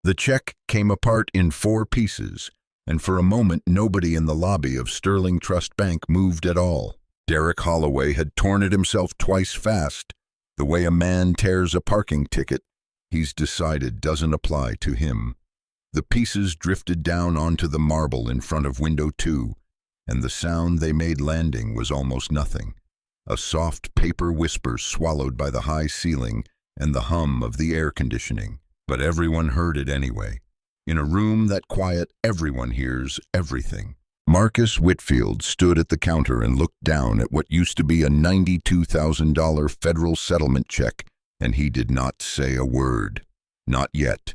The check came apart in 4 pieces, and for a moment nobody in the lobby of Sterling Trust Bank moved at all. Derek Holloway had torn it himself twice fast. The way a man tears a parking ticket, he's decided doesn't apply to him. The pieces drifted down onto the marble in front of window 2, and the sound they made landing was almost nothing. A soft paper whisper swallowed by the high ceiling and the hum of the air conditioning. But everyone heard it anyway. In a room that quiet, everyone hears everything. Marcus Whitfield stood at the counter and looked down at what used to be a $92,000 federal settlement check, and he did not say a word. Not yet.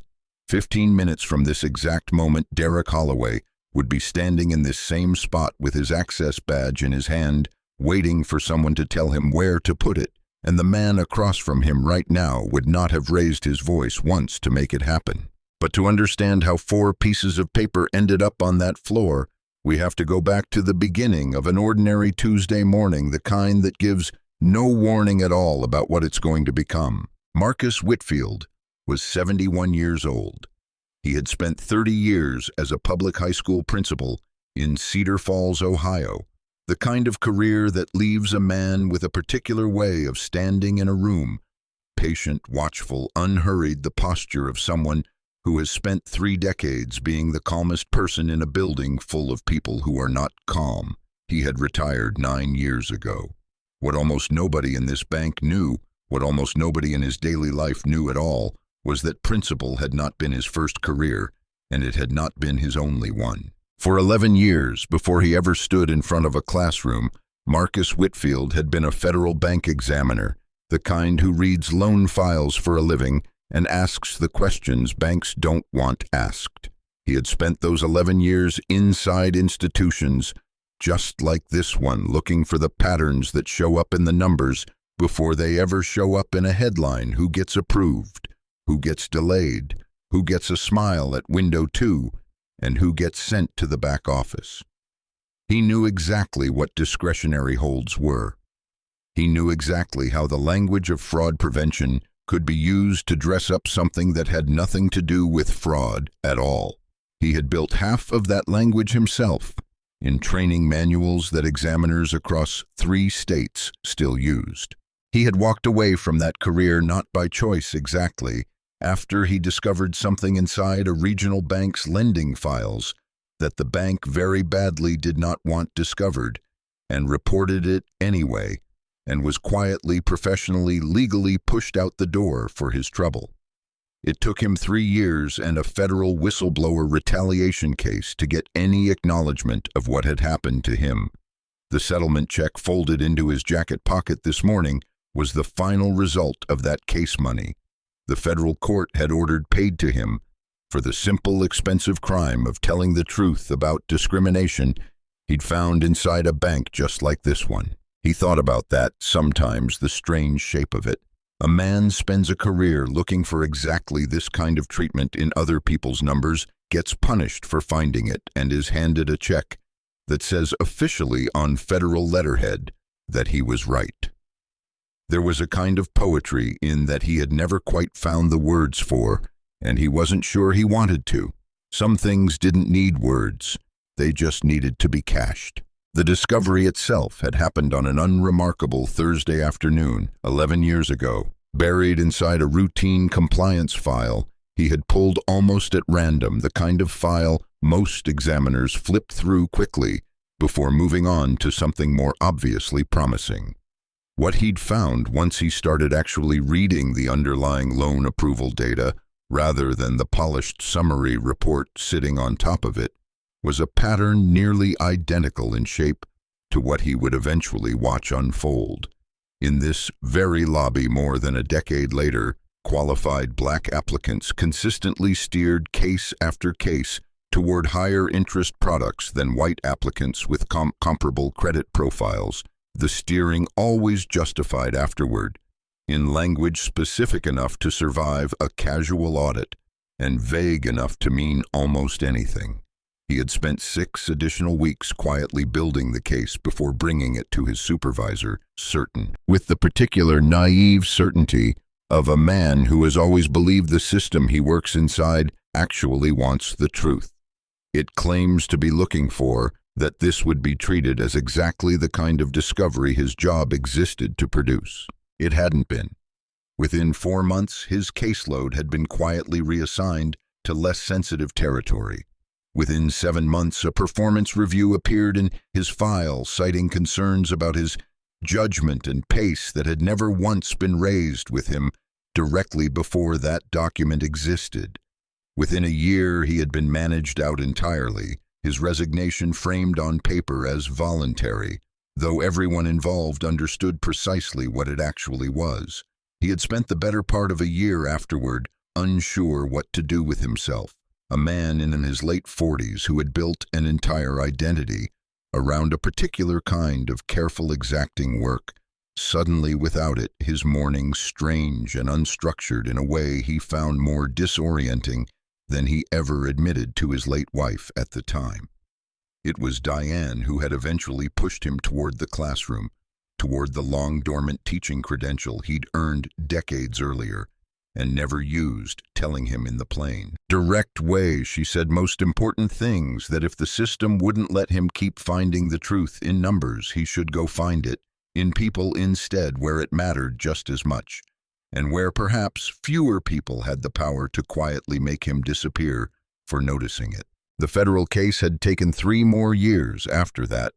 15 minutes from this exact moment, Derek Holloway would be standing in this same spot with his access badge in his hand, waiting for someone to tell him where to put it, and the man across from him right now would not have raised his voice once to make it happen. But to understand how 4 pieces of paper ended up on that floor, we have to go back to the beginning of an ordinary Tuesday morning, the kind that gives no warning at all about what it's going to become. Marcus Whitfield was 71 years old. He had spent 30 years as a public high school principal in Cedar Falls, Ohio, the kind of career that leaves a man with a particular way of standing in a room, patient, watchful, unhurried, the posture of someone who has spent 3 decades being the calmest person in a building full of people who are not calm. He had retired 9 years ago. What almost nobody in this bank knew, what almost nobody in his daily life knew at all, was that principal had not been his first career, and it had not been his only one. For 11 years, before he ever stood in front of a classroom, Marcus Whitfield had been a federal bank examiner, the kind who reads loan files for a living and asks the questions banks don't want asked. He had spent those 11 years inside institutions, just like this one, looking for the patterns that show up in the numbers before they ever show up in a headline. Who gets approved? Who gets delayed? Who gets a smile at window 2? And who gets sent to the back office? He knew exactly what discretionary holds were. He knew exactly how the language of fraud prevention could be used to dress up something that had nothing to do with fraud at all. He had built half of that language himself in training manuals that examiners across 3 states still used. He had walked away from that career not by choice exactly, after he discovered something inside a regional bank's lending files that the bank very badly did not want discovered, and reported it anyway, and was quietly, professionally, legally pushed out the door for his trouble. It took him 3 years and a federal whistleblower retaliation case to get any acknowledgement of what had happened to him. The settlement check folded into his jacket pocket this morning was the final result of that case money. The federal court had ordered paid to him for the simple, expensive crime of telling the truth about discrimination he'd found inside a bank just like this one. He thought about that sometimes, the strange shape of it. A man spends a career looking for exactly this kind of treatment in other people's numbers, gets punished for finding it, and is handed a check that says officially on federal letterhead that he was right. There was a kind of poetry in that he had never quite found the words for, and he wasn't sure he wanted to. Some things didn't need words, they just needed to be cashed. The discovery itself had happened on an unremarkable Thursday afternoon, 11 years ago. Buried inside a routine compliance file, he had pulled almost at random, the kind of file most examiners flipped through quickly before moving on to something more obviously promising. What he'd found once he started actually reading the underlying loan approval data, rather than the polished summary report sitting on top of it, was a pattern nearly identical in shape to what he would eventually watch unfold. In this very lobby more than a decade later, qualified black applicants consistently steered case after case toward higher interest products than white applicants with comparable credit profiles, the steering always justified afterward, in language specific enough to survive a casual audit and vague enough to mean almost anything. He had spent 6 additional weeks quietly building the case before bringing it to his supervisor, certain, with the particular naive certainty of a man who has always believed the system he works inside actually wants the truth. It claims to be looking for that this would be treated as exactly the kind of discovery his job existed to produce. It hadn't been. Within 4 months, his caseload had been quietly reassigned to less sensitive territory. Within 7 months, a performance review appeared in his file, citing concerns about his judgment and pace that had never once been raised with him directly before that document existed. Within a year, he had been managed out entirely, his resignation framed on paper as voluntary, though everyone involved understood precisely what it actually was. He had spent the better part of a year afterward, unsure what to do with himself, a man in his late 40s who had built an entire identity around a particular kind of careful, exacting work. Suddenly, without it, his mornings strange and unstructured in a way he found more disorienting than he ever admitted to his late wife at the time. It was Diane who had eventually pushed him toward the classroom, toward the long-dormant teaching credential he'd earned decades earlier and never used, telling him in the plain, direct way, she said, most important things, that if the system wouldn't let him keep finding the truth in numbers, he should go find it in people instead, where it mattered just as much, and where perhaps fewer people had the power to quietly make him disappear for noticing it. The federal case had taken 3 more years after that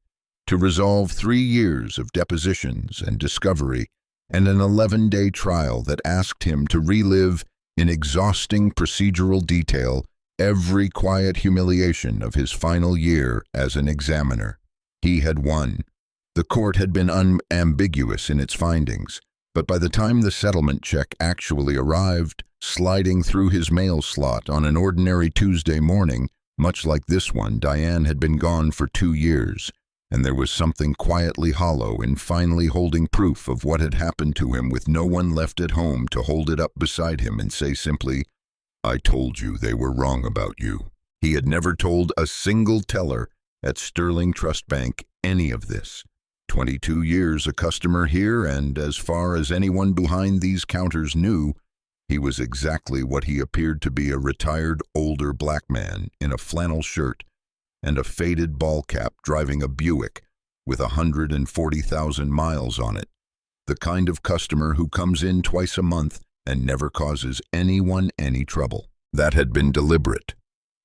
to resolve, 3 years of depositions and discovery, and an 11-day trial that asked him to relive in exhausting procedural detail every quiet humiliation of his final year as an examiner. He had won. The court had been unambiguous in its findings, but by the time the settlement check actually arrived, sliding through his mail slot on an ordinary Tuesday morning, much like this one, Diane had been gone for 2 years, and there was something quietly hollow in finally holding proof of what had happened to him with no one left at home to hold it up beside him and say simply, "I told you they were wrong about you." He had never told a single teller at Sterling Trust Bank any of this. 22 years a customer here, and as far as anyone behind these counters knew, he was exactly what he appeared to be, a retired older black man in a flannel shirt and a faded ball cap driving a Buick with 140,000 miles on it. The kind of customer who comes in twice a month and never causes anyone any trouble. That had been deliberate.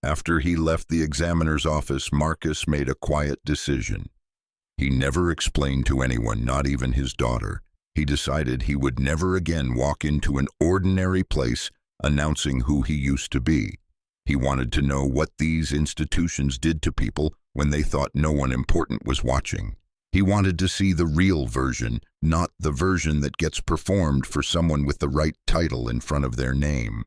After he left the examiner's office, Marcus made a quiet decision. He never explained to anyone, not even his daughter. He decided he would never again walk into an ordinary place announcing who he used to be. He wanted to know what these institutions did to people when they thought no one important was watching. He wanted to see the real version, not the version that gets performed for someone with the right title in front of their name.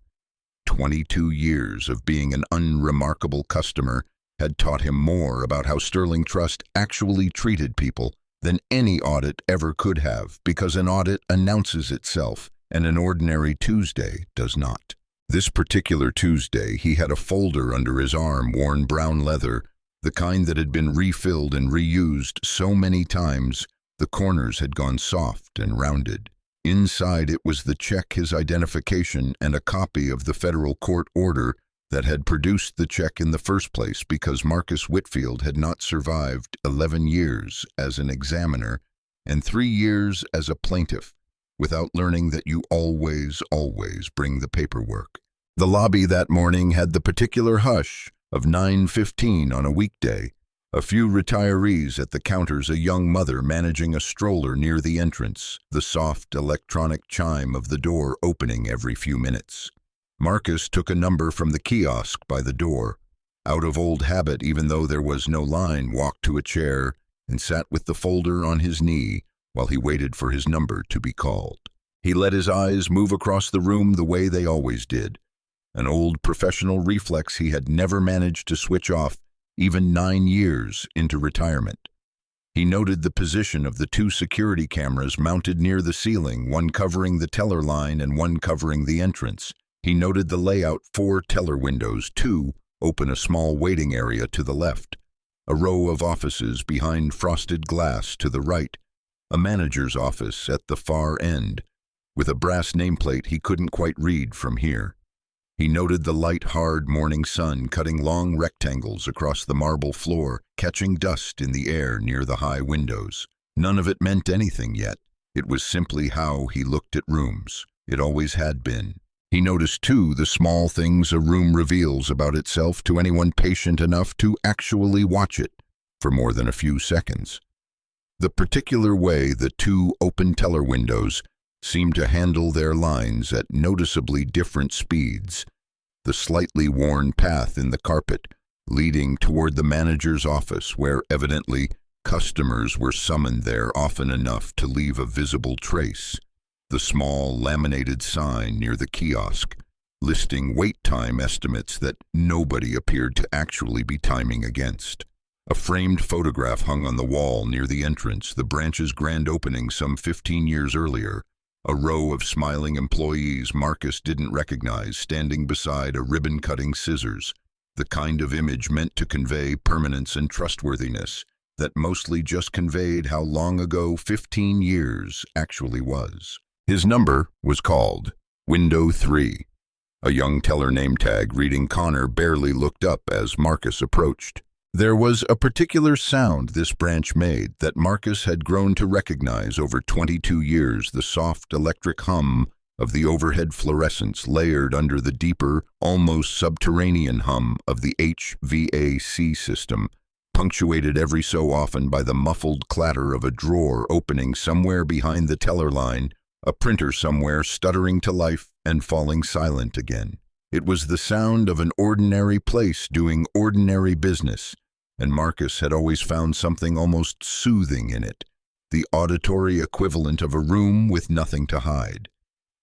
22 years of being an unremarkable customer had taught him more about how Sterling Trust actually treated people than any audit ever could have, because an audit announces itself and an ordinary Tuesday does not. This particular Tuesday, he had a folder under his arm, worn brown leather, the kind that had been refilled and reused so many times the corners had gone soft and rounded. Inside it was the check, his identification, and a copy of the federal court order that had produced the check in the first place, because Marcus Whitfield had not survived 11 years as an examiner and 3 years as a plaintiff without learning that you always bring the paperwork. The lobby that morning had the particular hush of 9:15 on a weekday, a few retirees at the counters, a young mother managing a stroller near the entrance, the soft electronic chime of the door opening every few minutes. Marcus took a number from the kiosk by the door. Out of old habit, even though there was no line, walked to a chair and sat with the folder on his knee while he waited for his number to be called. He let his eyes move across the room the way they always did, an old professional reflex he had never managed to switch off even 9 years into retirement. He noted the position of the 2 security cameras mounted near the ceiling, one covering the teller line and one covering the entrance. He noted the layout: 4 teller windows, 2 open a small waiting area to the left, a row of offices behind frosted glass to the right, a manager's office at the far end, with a brass nameplate he couldn't quite read from here. He noted the light, hard morning sun cutting long rectangles across the marble floor, catching dust in the air near the high windows. None of it meant anything yet. It was simply how he looked at rooms. It always had been. He noticed, too, the small things a room reveals about itself to anyone patient enough to actually watch it for more than a few seconds. The particular way the two open teller windows seemed to handle their lines at noticeably different speeds. The slightly worn path in the carpet leading toward the manager's office, where evidently customers were summoned there often enough to leave a visible trace. The small laminated sign near the kiosk, listing wait time estimates that nobody appeared to actually be timing against. A framed photograph hung on the wall near the entrance, the branch's grand opening some 15 years earlier. A row of smiling employees Marcus didn't recognize standing beside a ribbon-cutting scissors, the kind of image meant to convey permanence and trustworthiness that mostly just conveyed how long ago 15 years actually was. His number was called Window 3. A young teller name tag reading Connor barely looked up as Marcus approached. There was a particular sound this branch made that Marcus had grown to recognize over 22 years, the soft electric hum of the overhead fluorescence layered under the deeper, almost subterranean hum of the HVAC system, punctuated every so often by the muffled clatter of a drawer opening somewhere behind the teller line, a printer somewhere stuttering to life and falling silent again. It was the sound of an ordinary place doing ordinary business, and Marcus had always found something almost soothing in it, the auditory equivalent of a room with nothing to hide.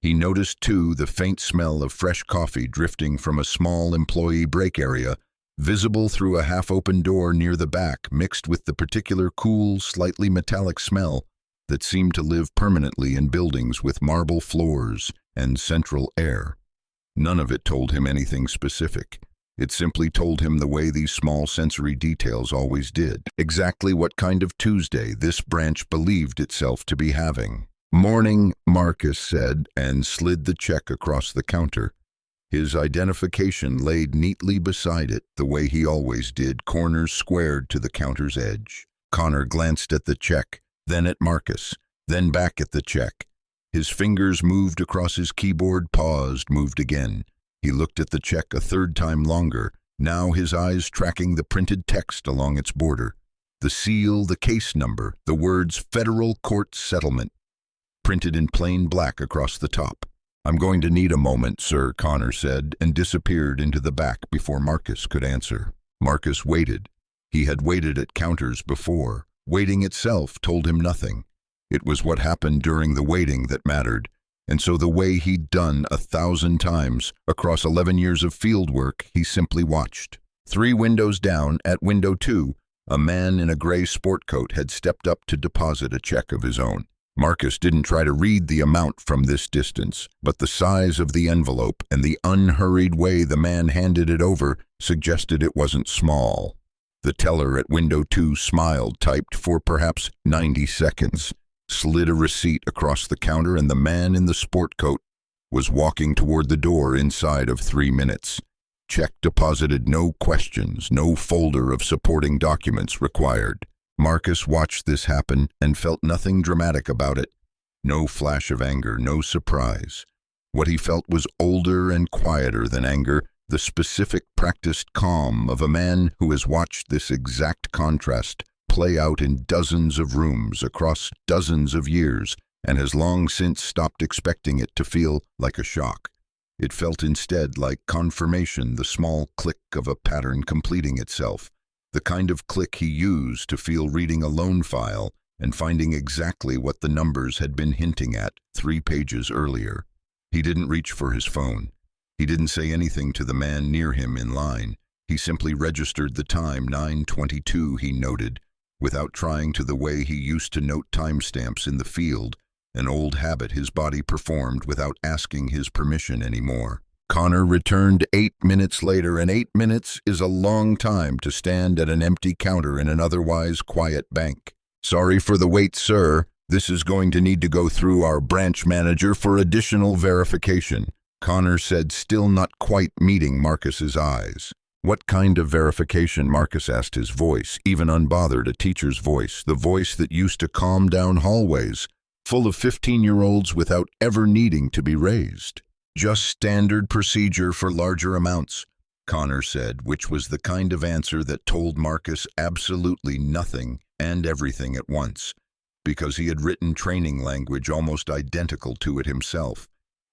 He noticed, too, the faint smell of fresh coffee drifting from a small employee break area, visible through a half-open door near the back, mixed with the particular cool, slightly metallic smell that seemed to live permanently in buildings with marble floors and central air. None of it told him anything specific. It simply told him the way these small sensory details always did, exactly what kind of Tuesday this branch believed itself to be having. "Morning," Marcus said, and slid the check across the counter. His identification laid neatly beside it, the way he always did, corners squared to the counter's edge. Connor glanced at the check, then at Marcus, then back at the check. His fingers moved across his keyboard, paused, moved again. He looked at the check a third time longer, now his eyes tracking the printed text along its border. The seal, the case number, the words Federal Court Settlement, printed in plain black across the top. "I'm going to need a moment, sir," Connor said, and disappeared into the back before Marcus could answer. Marcus waited. He had waited at counters before. Waiting itself told him nothing. It was what happened during the waiting that mattered, and so the way he'd done 1,000 times across 11 years of field work, he simply watched. 3 windows down, at window 2, a man in a gray sport coat had stepped up to deposit a check of his own. Marcus didn't try to read the amount from this distance, but the size of the envelope and the unhurried way the man handed it over suggested it wasn't small. The teller at window 2 smiled, typed for perhaps 90 seconds, slid a receipt across the counter, and the man in the sport coat was walking toward the door inside of 3 minutes. Check deposited, no questions, no folder of supporting documents required. Marcus watched this happen and felt nothing dramatic about it. No flash of anger, no surprise. What he felt was older and quieter than anger, the specific practiced calm of a man who has watched this exact contrast play out in dozens of rooms across dozens of years and has long since stopped expecting it to feel like a shock. It felt instead like confirmation, the small click of a pattern completing itself, the kind of click he used to feel reading a loan file and finding exactly what the numbers had been hinting at 3 pages earlier. He didn't reach for his phone. He didn't say anything to the man near him in line. He simply registered the time, 9:22, he noted, without trying to the way he used to note timestamps in the field, an old habit his body performed without asking his permission anymore. Connor returned 8 minutes later, and 8 minutes is a long time to stand at an empty counter in an otherwise quiet bank. "Sorry for the wait, sir. This is going to need to go through our branch manager for additional verification." Connor said, still not quite meeting Marcus's eyes. What kind of verification? Marcus asked, his voice, even unbothered, a teacher's voice, the voice that used to calm down hallways, full of 15-year-olds without ever needing to be raised. Just standard procedure for larger amounts, Connor said, which was the kind of answer that told Marcus absolutely nothing and everything at once, because he had written training language almost identical to it himself,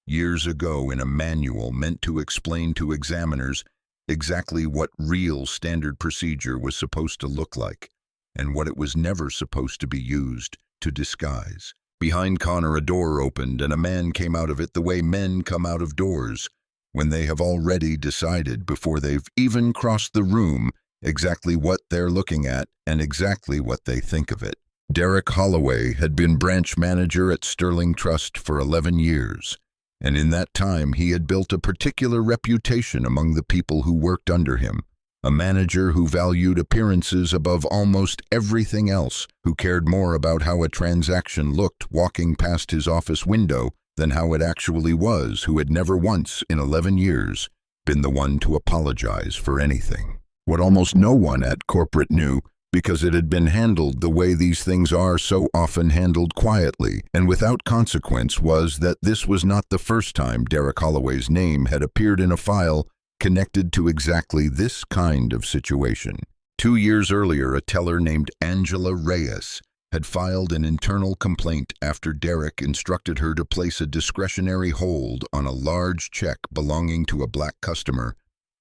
years ago in a manual meant to explain to examiners exactly what real standard procedure was supposed to look like, and what it was never supposed to be used to disguise. Behind Connor, a door opened, and a man came out of it the way men come out of doors, when they have already decided before they've even crossed the room exactly what they're looking at and exactly what they think of it. Derek Holloway had been branch manager at Sterling Trust for 11 years. And in that time he had built a particular reputation among the people who worked under him, a manager who valued appearances above almost everything else, who cared more about how a transaction looked walking past his office window than how it actually was, who had never once in 11 years been the one to apologize for anything. What almost no one at corporate knew, because it had been handled the way these things are so often handled, quietly and without consequence, was that this was not the first time Derek Holloway's name had appeared in a file connected to exactly this kind of situation. 2 years earlier, a teller named Angela Reyes had filed an internal complaint after Derek instructed her to place a discretionary hold on a large check belonging to a black customer,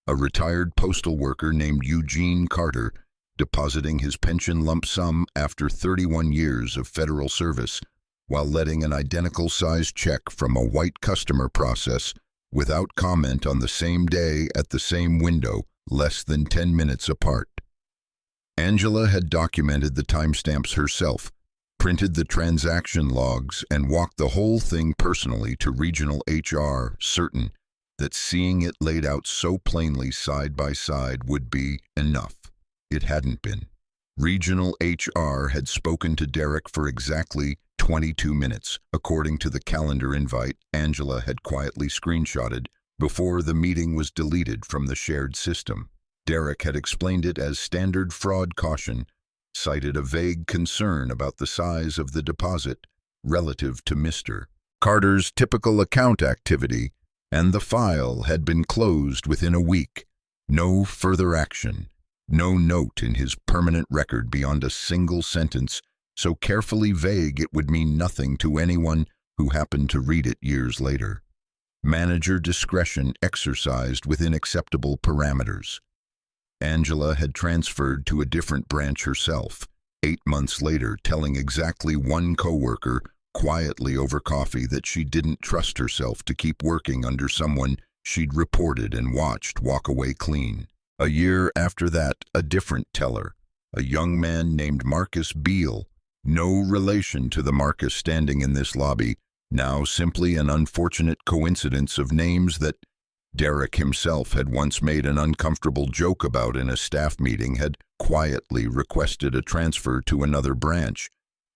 a retired postal worker named Eugene Carter, depositing his pension lump sum after 31 years of federal service, while letting an identical-sized check from a white customer process without comment on the same day at the same window, less than 10 minutes apart. Angela had documented the timestamps herself, printed the transaction logs, and walked the whole thing personally to regional HR, certain that seeing it laid out so plainly side by side would be enough. It hadn't been. Regional HR had spoken to Derek for exactly 22 minutes, according to the calendar invite Angela had quietly screenshotted before the meeting was deleted from the shared system. Derek had explained it as standard fraud caution, cited a vague concern about the size of the deposit relative to Mr. Carter's typical account activity, and the file had been closed within a week. No further action. No note in his permanent record beyond a single sentence, so carefully vague it would mean nothing to anyone who happened to read it years later. Manager discretion exercised within acceptable parameters. Angela had transferred to a different branch herself, 8 months later, telling exactly one coworker, quietly over coffee, that she didn't trust herself to keep working under someone she'd reported and watched walk away clean. A year after that, a different teller, a young man named Marcus Beal, no relation to the Marcus standing in this lobby, now simply an unfortunate coincidence of names that Derek himself had once made an uncomfortable joke about in a staff meeting, had quietly requested a transfer to another branch,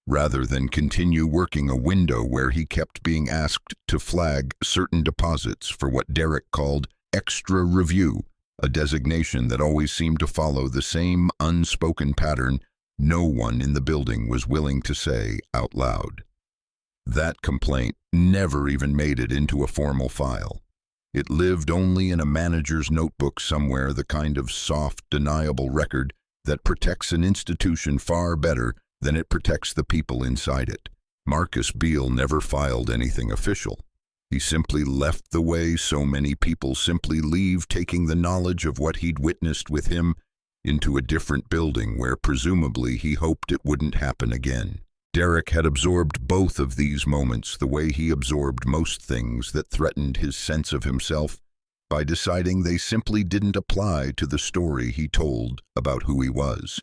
rather than continue working a window where he kept being asked to flag certain deposits for what Derek called extra review, a designation that always seemed to follow the same unspoken pattern no one in the building was willing to say out loud. That complaint never even made it into a formal file. It lived only in a manager's notebook somewhere, the kind of soft, deniable record that protects an institution far better than it protects the people inside it. Marcus Beal never filed anything official. He simply left the way so many people simply leave, taking the knowledge of what he'd witnessed with him into a different building where presumably he hoped it wouldn't happen again. Derek had absorbed both of these moments the way he absorbed most things that threatened his sense of himself, by deciding they simply didn't apply to the story he told about who he was.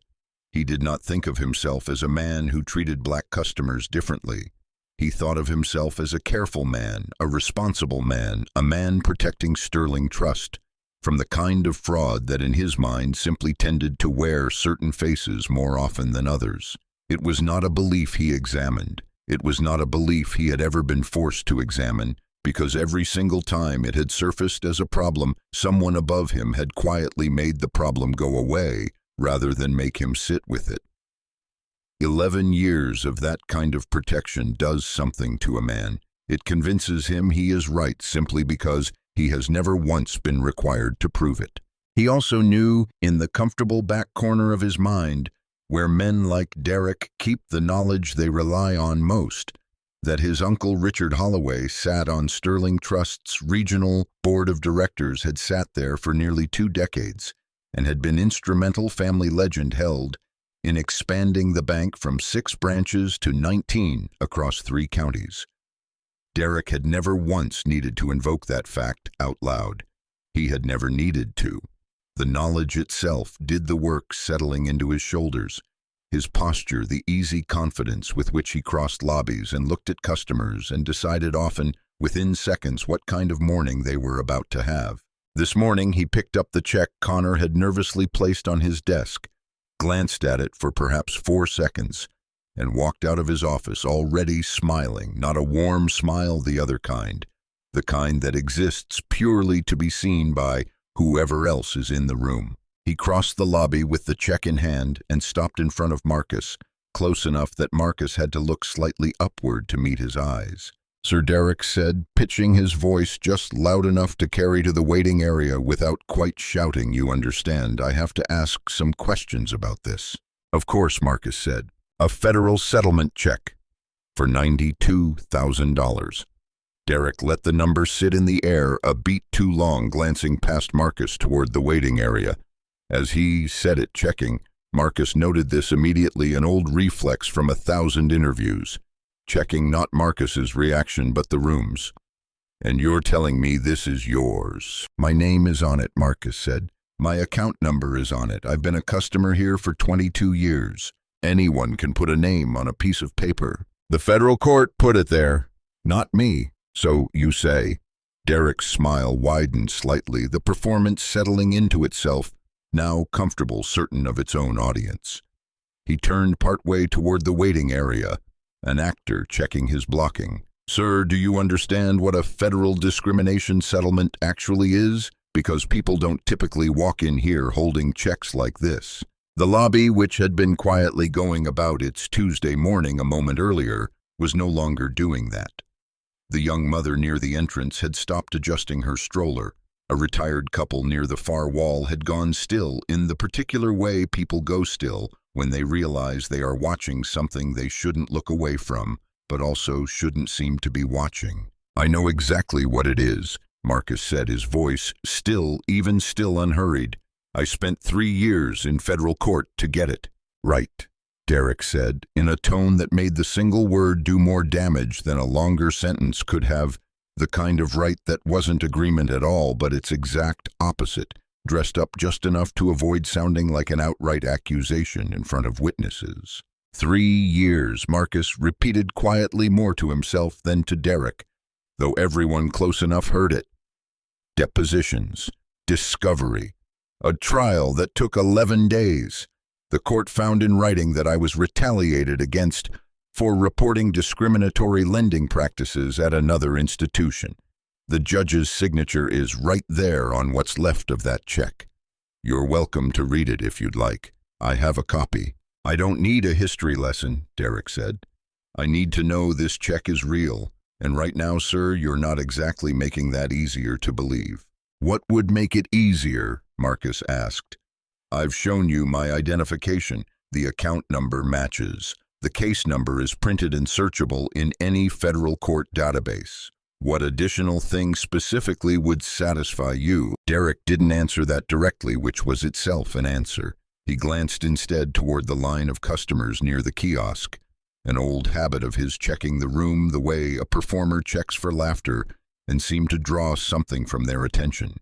He did not think of himself as a man who treated black customers differently. He thought of himself as a careful man, a responsible man, a man protecting Sterling Trust from the kind of fraud that in his mind simply tended to wear certain faces more often than others. It was not a belief he examined. It was not a belief he had ever been forced to examine, because every single time it had surfaced as a problem, someone above him had quietly made the problem go away rather than make him sit with it. 11 years of that kind of protection does something to a man. It convinces him he is right simply because he has never once been required to prove it. He also knew, in the comfortable back corner of his mind, where men like Derek keep the knowledge they rely on most, that his uncle Richard Holloway sat on Sterling Trust's regional board of directors, had sat there for nearly 2 decades, and had been instrumental, family legend held, in expanding the bank from 6 branches to 19 across 3 counties. Derek had never once needed to invoke that fact out loud. He had never needed to. The knowledge itself did the work, settling into his shoulders. His posture, the easy confidence with which he crossed lobbies and looked at customers and decided often, within seconds, what kind of morning they were about to have. This morning he picked up the check Connor had nervously placed on his desk, glanced at it for perhaps 4 seconds, and walked out of his office already smiling, not a warm smile, the other kind, the kind that exists purely to be seen by whoever else is in the room. He crossed the lobby with the check in hand and stopped in front of Marcus, close enough that Marcus had to look slightly upward to meet his eyes. Sir Derek said, pitching his voice just loud enough to carry to the waiting area without quite shouting, "You understand, I have to ask some questions about this." "Of course," Marcus said. "A federal settlement check for $92,000. Derek let the number sit in the air a beat too long, glancing past Marcus toward the waiting area. As he said it, checking, Marcus noted this immediately, an old reflex from 1,000 interviews. Checking not Marcus's reaction, but the room's. "And you're telling me this is yours?" "My name is on it," Marcus said. "My account number is on it. I've been a customer here for 22 years. Anyone can put a name on a piece of paper. The federal court put it there, not me. So you say." Derek's smile widened slightly, the performance settling into itself, now comfortable, certain of its own audience. He turned partway toward the waiting area, an actor checking his blocking. "Sir, do you understand what a federal discrimination settlement actually is? Because people don't typically walk in here holding checks like this." The lobby, which had been quietly going about its Tuesday morning a moment earlier, was no longer doing that. The young mother near the entrance had stopped adjusting her stroller. A retired couple near the far wall had gone still, in the particular way people go still when they realize they are watching something they shouldn't look away from, but also shouldn't seem to be watching. "I know exactly what it is," Marcus said, his voice still unhurried. "I spent 3 years in federal court to get it." "Right," Derek said, in a tone that made the single word do more damage than a longer sentence could have, the kind of right that wasn't agreement at all, but its exact opposite, dressed up just enough to avoid sounding like an outright accusation in front of witnesses. 3 years, Marcus repeated quietly, more to himself than to Derek, though everyone close enough heard it. Depositions, discovery, a trial that took 11 days. The court found in writing that I was retaliated against for reporting discriminatory lending practices at another institution. The judge's signature is right there on what's left of that check. You're welcome to read it if you'd like. I have a copy. "I don't need a history lesson," Derek said. "I need to know this check is real, and right now, sir, you're not exactly making that easier to believe." "What would make it easier?" Marcus asked. "I've shown you my identification. The account number matches. The case number is printed and searchable in any federal court database. What additional thing specifically would satisfy you?" Derek didn't answer that directly, which was itself an answer. He glanced instead toward the line of customers near the kiosk, an old habit of his checking the room the way a performer checks for laughter, and seemed to draw something from their attention.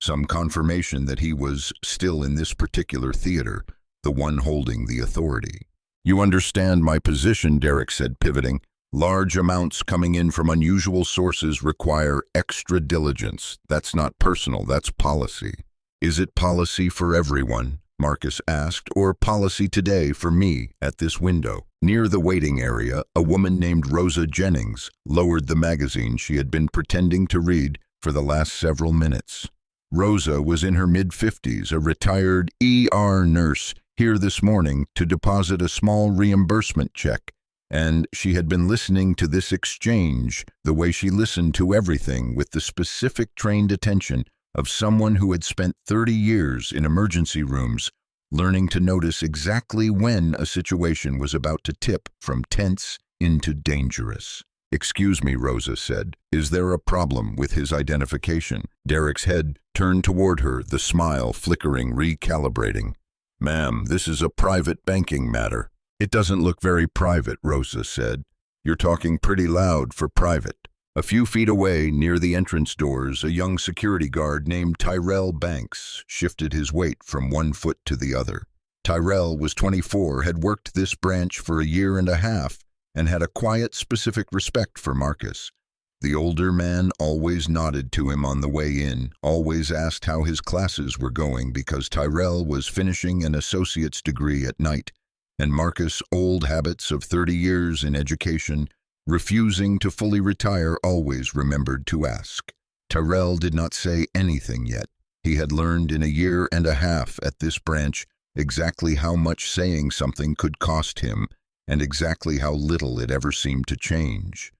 Some confirmation that he was still in this particular theater, the one holding the authority. "You understand my position," Derek said, pivoting. "Large amounts coming in from unusual sources require extra diligence. That's not personal, that's policy." "Is it policy for everyone?" Marcus asked, or policy today for me at this window? Near the waiting area, a woman named Rosa Jennings lowered the magazine she had been pretending to read for the last several minutes. Rosa was in her mid-50s, a retired ER nurse, here this morning to deposit a small reimbursement check, and she had been listening to this exchange the way she listened to everything, with the specific trained attention of someone who had spent 30 years in emergency rooms, learning to notice exactly when a situation was about to tip from tense into dangerous. "Excuse me," Rosa said. "Is there a problem with his identification?" Derek's head turned toward her, the smile flickering, recalibrating. "Ma'am, this is a private banking matter." "It doesn't look very private," Rosa said. "You're talking pretty loud for private." A few feet away, near the entrance doors, a young security guard named Tyrell Banks shifted his weight from one foot to the other. Tyrell was 24, had worked this branch for a year and a half, and had a quiet, specific respect for Marcus. The older man always nodded to him on the way in, always asked how his classes were going because Tyrell was finishing an associate's degree at night, and Marcus, old habits of 30 years in education, refusing to fully retire, always remembered to ask. Tyrell did not say anything yet. He had learned in a year and a half at this branch exactly how much saying something could cost him, and exactly how little it ever seemed to change.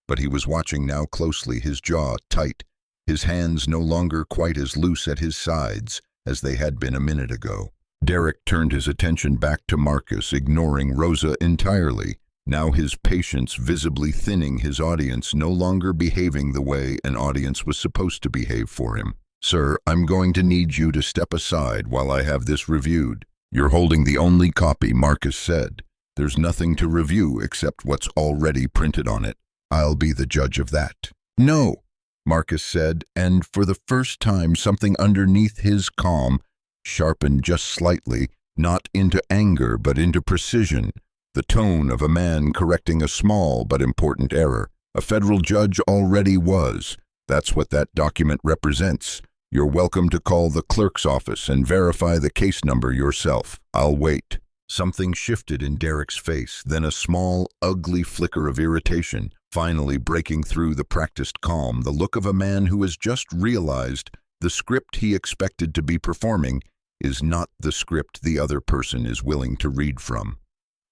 But he was watching now closely, his jaw tight, his hands no longer quite as loose at his sides as they had been a minute ago. Derek turned his attention back to Marcus, ignoring Rosa entirely. Now his patience visibly thinning, his audience no longer behaving the way an audience was supposed to behave for him. "Sir, I'm going to need you to step aside while I have this reviewed." "You're holding the only copy," Marcus said. "There's nothing to review except what's already printed on it. I'll be the judge of that." "No," Marcus said, and for the first time something underneath his calm sharpened just slightly, not into anger but into precision. The tone of a man correcting a small but important error. A federal judge already was. That's what that document represents. You're welcome to call the clerk's office and verify the case number yourself. I'll wait. Something shifted in Derek's face, then a small, ugly flicker of irritation, finally breaking through the practiced calm, the look of a man who has just realized the script he expected to be performing is not the script the other person is willing to read from.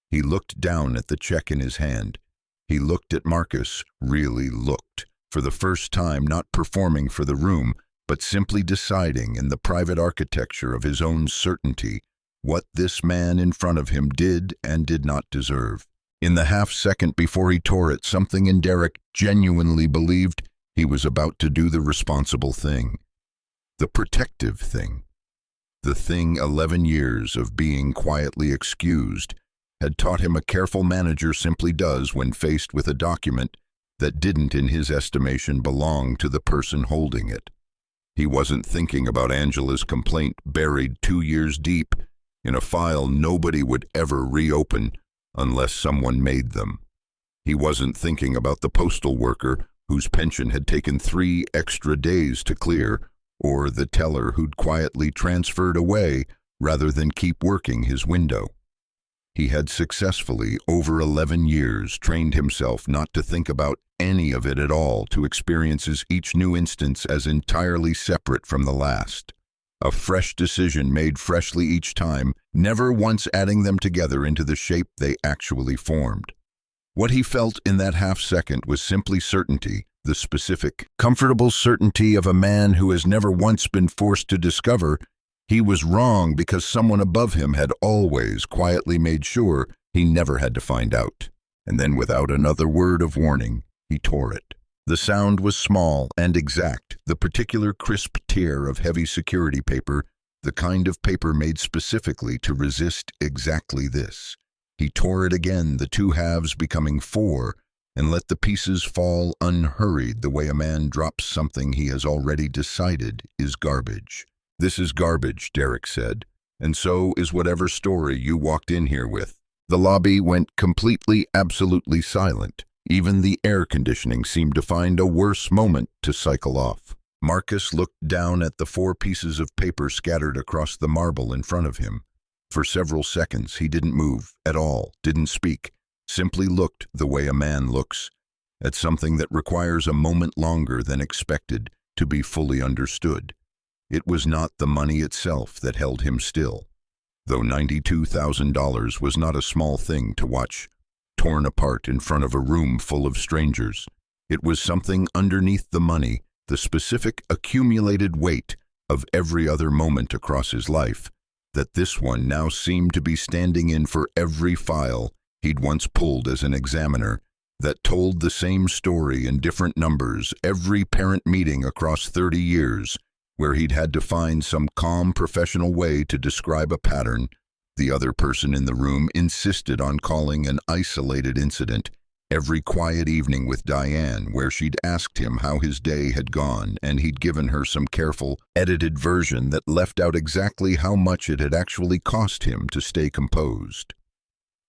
He looked down at the check in his hand. He looked at Marcus, really looked, for the first time not performing for the room, but simply deciding in the private architecture of his own certainty what this man in front of him did and did not deserve. In the half-second before he tore it, something in Derek genuinely believed he was about to do the responsible thing, the protective thing, the thing 11 years of being quietly excused had taught him a careful manager simply does when faced with a document that didn't, in his estimation, belong to the person holding it. He wasn't thinking about Angela's complaint buried 2 years deep in a file nobody would ever reopen unless someone made them. He wasn't thinking about the postal worker whose pension had taken 3 extra days to clear, or the teller who'd quietly transferred away rather than keep working his window. He had successfully, over 11 years, trained himself not to think about any of it at all, to experience each new instance as entirely separate from the last. A fresh decision made freshly each time, never once adding them together into the shape they actually formed. What he felt in that half-second was simply certainty, the specific, comfortable certainty of a man who has never once been forced to discover he was wrong because someone above him had always quietly made sure he never had to find out. And then, without another word of warning, he tore it. The sound was small and exact, the particular crisp tear of heavy security paper, the kind of paper made specifically to resist exactly this. He tore it again, the 2 halves becoming 4, and let the pieces fall unhurried the way a man drops something he has already decided is garbage. "This is garbage," Derek said, "and so is whatever story you walked in here with." The lobby went completely, absolutely silent. Even the air conditioning seemed to find a worse moment to cycle off. Marcus looked down at the 4 pieces of paper scattered across the marble in front of him. For several seconds he didn't move at all, didn't speak, simply looked the way a man looks, at something that requires a moment longer than expected to be fully understood. It was not the money itself that held him still, though $92,000 was not a small thing to watch torn apart in front of a room full of strangers. It was something underneath the money, the specific accumulated weight of every other moment across his life, that this one now seemed to be standing in for every file he'd once pulled as an examiner, that told the same story in different numbers, every parent meeting across 30 years, where he'd had to find some calm professional way to describe a pattern. The other person in the room insisted on calling an isolated incident. Every quiet evening with Diane, where she'd asked him how his day had gone, and he'd given her some careful, edited version that left out exactly how much it had actually cost him to stay composed.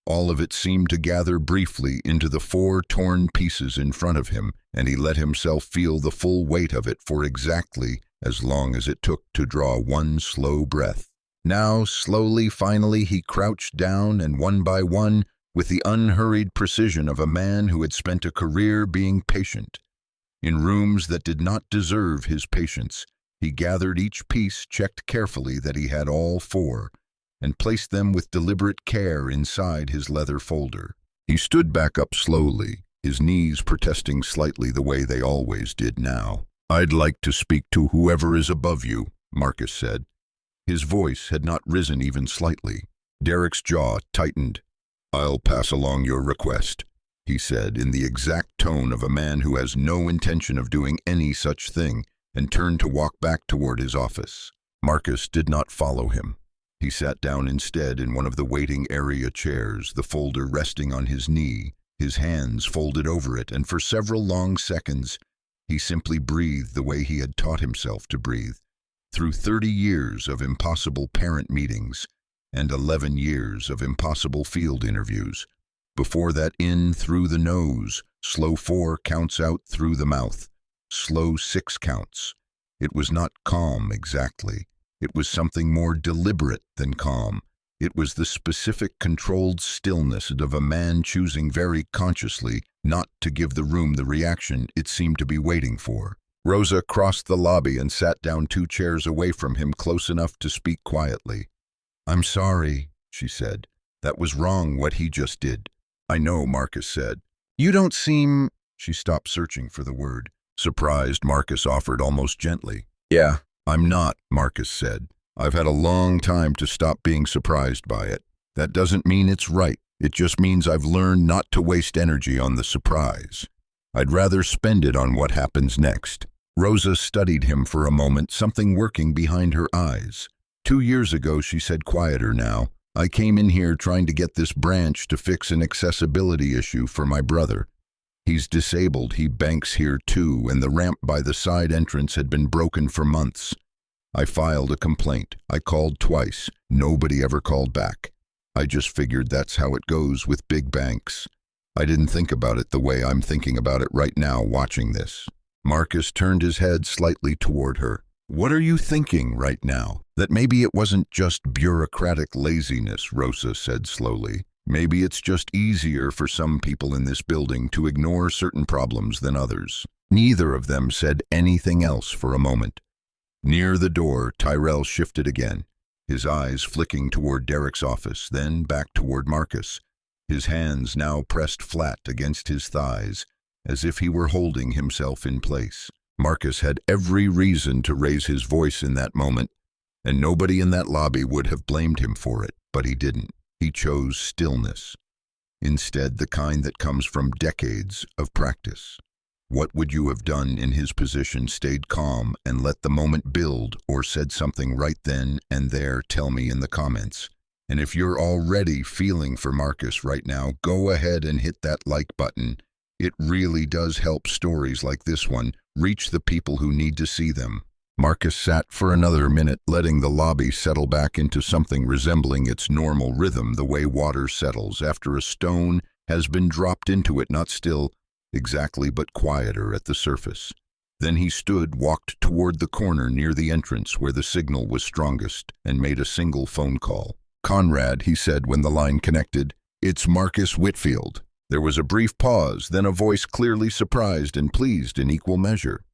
All of it seemed to gather briefly into the 4 torn pieces in front of him, and he let himself feel the full weight of it for exactly as long as it took to draw one slow breath. Now, slowly, finally, he crouched down, and one by one, with the unhurried precision of a man who had spent a career being patient, in rooms that did not deserve his patience, he gathered each piece, checked carefully that he had all 4, and placed them with deliberate care inside his leather folder. He stood back up slowly, his knees protesting slightly the way they always did now. "I'd like to speak to whoever is above you," Marcus said. His voice had not risen even slightly. Derek's jaw tightened. "I'll pass along your request," he said in the exact tone of a man who has no intention of doing any such thing, and turned to walk back toward his office. Marcus did not follow him. He sat down instead in one of the waiting area chairs, the folder resting on his knee, his hands folded over it, and for several long seconds he simply breathed the way he had taught himself to breathe. Through 30 years of impossible parent meetings and 11 years of impossible field interviews. Before that, in through the nose, slow 4 counts out through the mouth, slow 6 counts. It was not calm exactly. It was something more deliberate than calm. It was the specific controlled stillness of a man choosing very consciously not to give the room the reaction it seemed to be waiting for. Rosa crossed the lobby and sat down 2 chairs away from him, close enough to speak quietly. "I'm sorry," she said. "That was wrong what he just did." "I know," Marcus said. "You don't seem—" She stopped searching for the word. "Surprised," Marcus offered almost gently. "Yeah, I'm not," Marcus said. "I've had a long time to stop being surprised by it. That doesn't mean it's right. It just means I've learned not to waste energy on the surprise. I'd rather spend it on what happens next." Rosa studied him for a moment, something working behind her eyes. 2 years ago, she said, quieter now, "I came in here trying to get this branch to fix an accessibility issue for my brother. He's disabled, he banks here too, and the ramp by the side entrance had been broken for months. I filed a complaint. I called twice. Nobody ever called back. I just figured that's how it goes with big banks. I didn't think about it the way I'm thinking about it right now watching this." Marcus turned his head slightly toward her. "What are you thinking right now?" "That maybe it wasn't just bureaucratic laziness," Rosa said slowly. "Maybe it's just easier for some people in this building to ignore certain problems than others." Neither of them said anything else for a moment. Near the door, Tyrell shifted again, his eyes flicking toward Derek's office, then back toward Marcus, his hands now pressed flat against his thighs, as if he were holding himself in place. Marcus had every reason to raise his voice in that moment, and nobody in that lobby would have blamed him for it, but he didn't. He chose stillness. Instead, the kind that comes from decades of practice. What would you have done in his position? Stayed calm and let the moment build, or said something right then and there? Tell me in the comments. And if you're already feeling for Marcus right now, go ahead and hit that like button. It really does help stories like this one reach the people who need to see them. Marcus sat for another minute, letting the lobby settle back into something resembling its normal rhythm, the way water settles after a stone has been dropped into it, not still exactly, but quieter at the surface. Then he stood, walked toward the corner near the entrance where the signal was strongest, and made a single phone call. "Conrad," he said when the line connected. "It's Marcus Whitfield." There was a brief pause, then a voice clearly surprised and pleased in equal measure.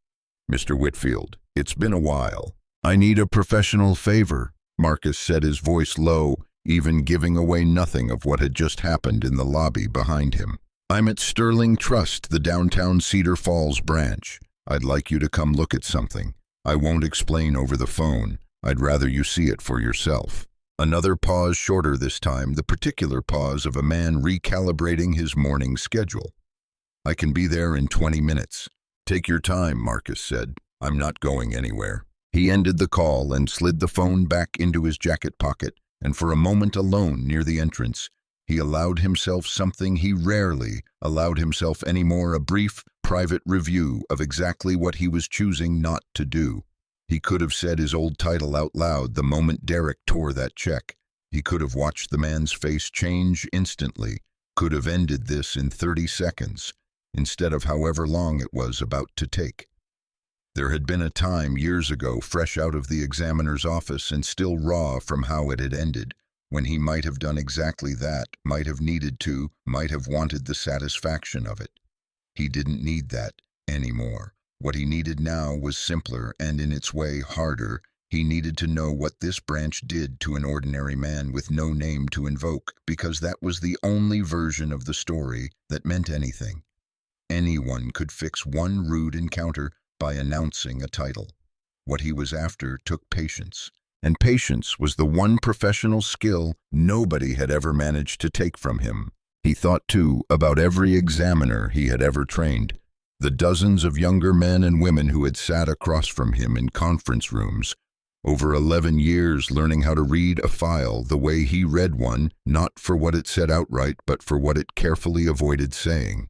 "Mr. Whitfield, it's been a while. I need a professional favor," Marcus said, his voice low, even giving away nothing of what had just happened in the lobby behind him. "I'm at Sterling Trust, the downtown Cedar Falls branch. I'd like you to come look at something. I won't explain over the phone. I'd rather you see it for yourself." Another pause, shorter this time, the particular pause of a man recalibrating his morning schedule. "I can be there in 20 minutes. Take your time," Marcus said. "I'm not going anywhere." He ended the call and slid the phone back into his jacket pocket, and for a moment alone near the entrance, he allowed himself something he rarely allowed himself anymore, a brief, private review of exactly what he was choosing not to do. He could have said his old title out loud the moment Derek tore that check. He could have watched the man's face change instantly, could have ended this in 30 seconds, instead of however long it was about to take. There had been a time years ago, fresh out of the examiner's office and still raw from how it had ended, when he might have done exactly that, might have needed to, might have wanted the satisfaction of it. He didn't need that anymore. What he needed now was simpler and, in its way, harder. He needed to know what this branch did to an ordinary man with no name to invoke, because that was the only version of the story that meant anything. Anyone could fix one rude encounter by announcing a title. What he was after took patience, and patience was the one professional skill nobody had ever managed to take from him. He thought, too, about every examiner he had ever trained, the dozens of younger men and women who had sat across from him in conference rooms, over 11 years learning how to read a file the way he read one, not for what it said outright, but for what it carefully avoided saying.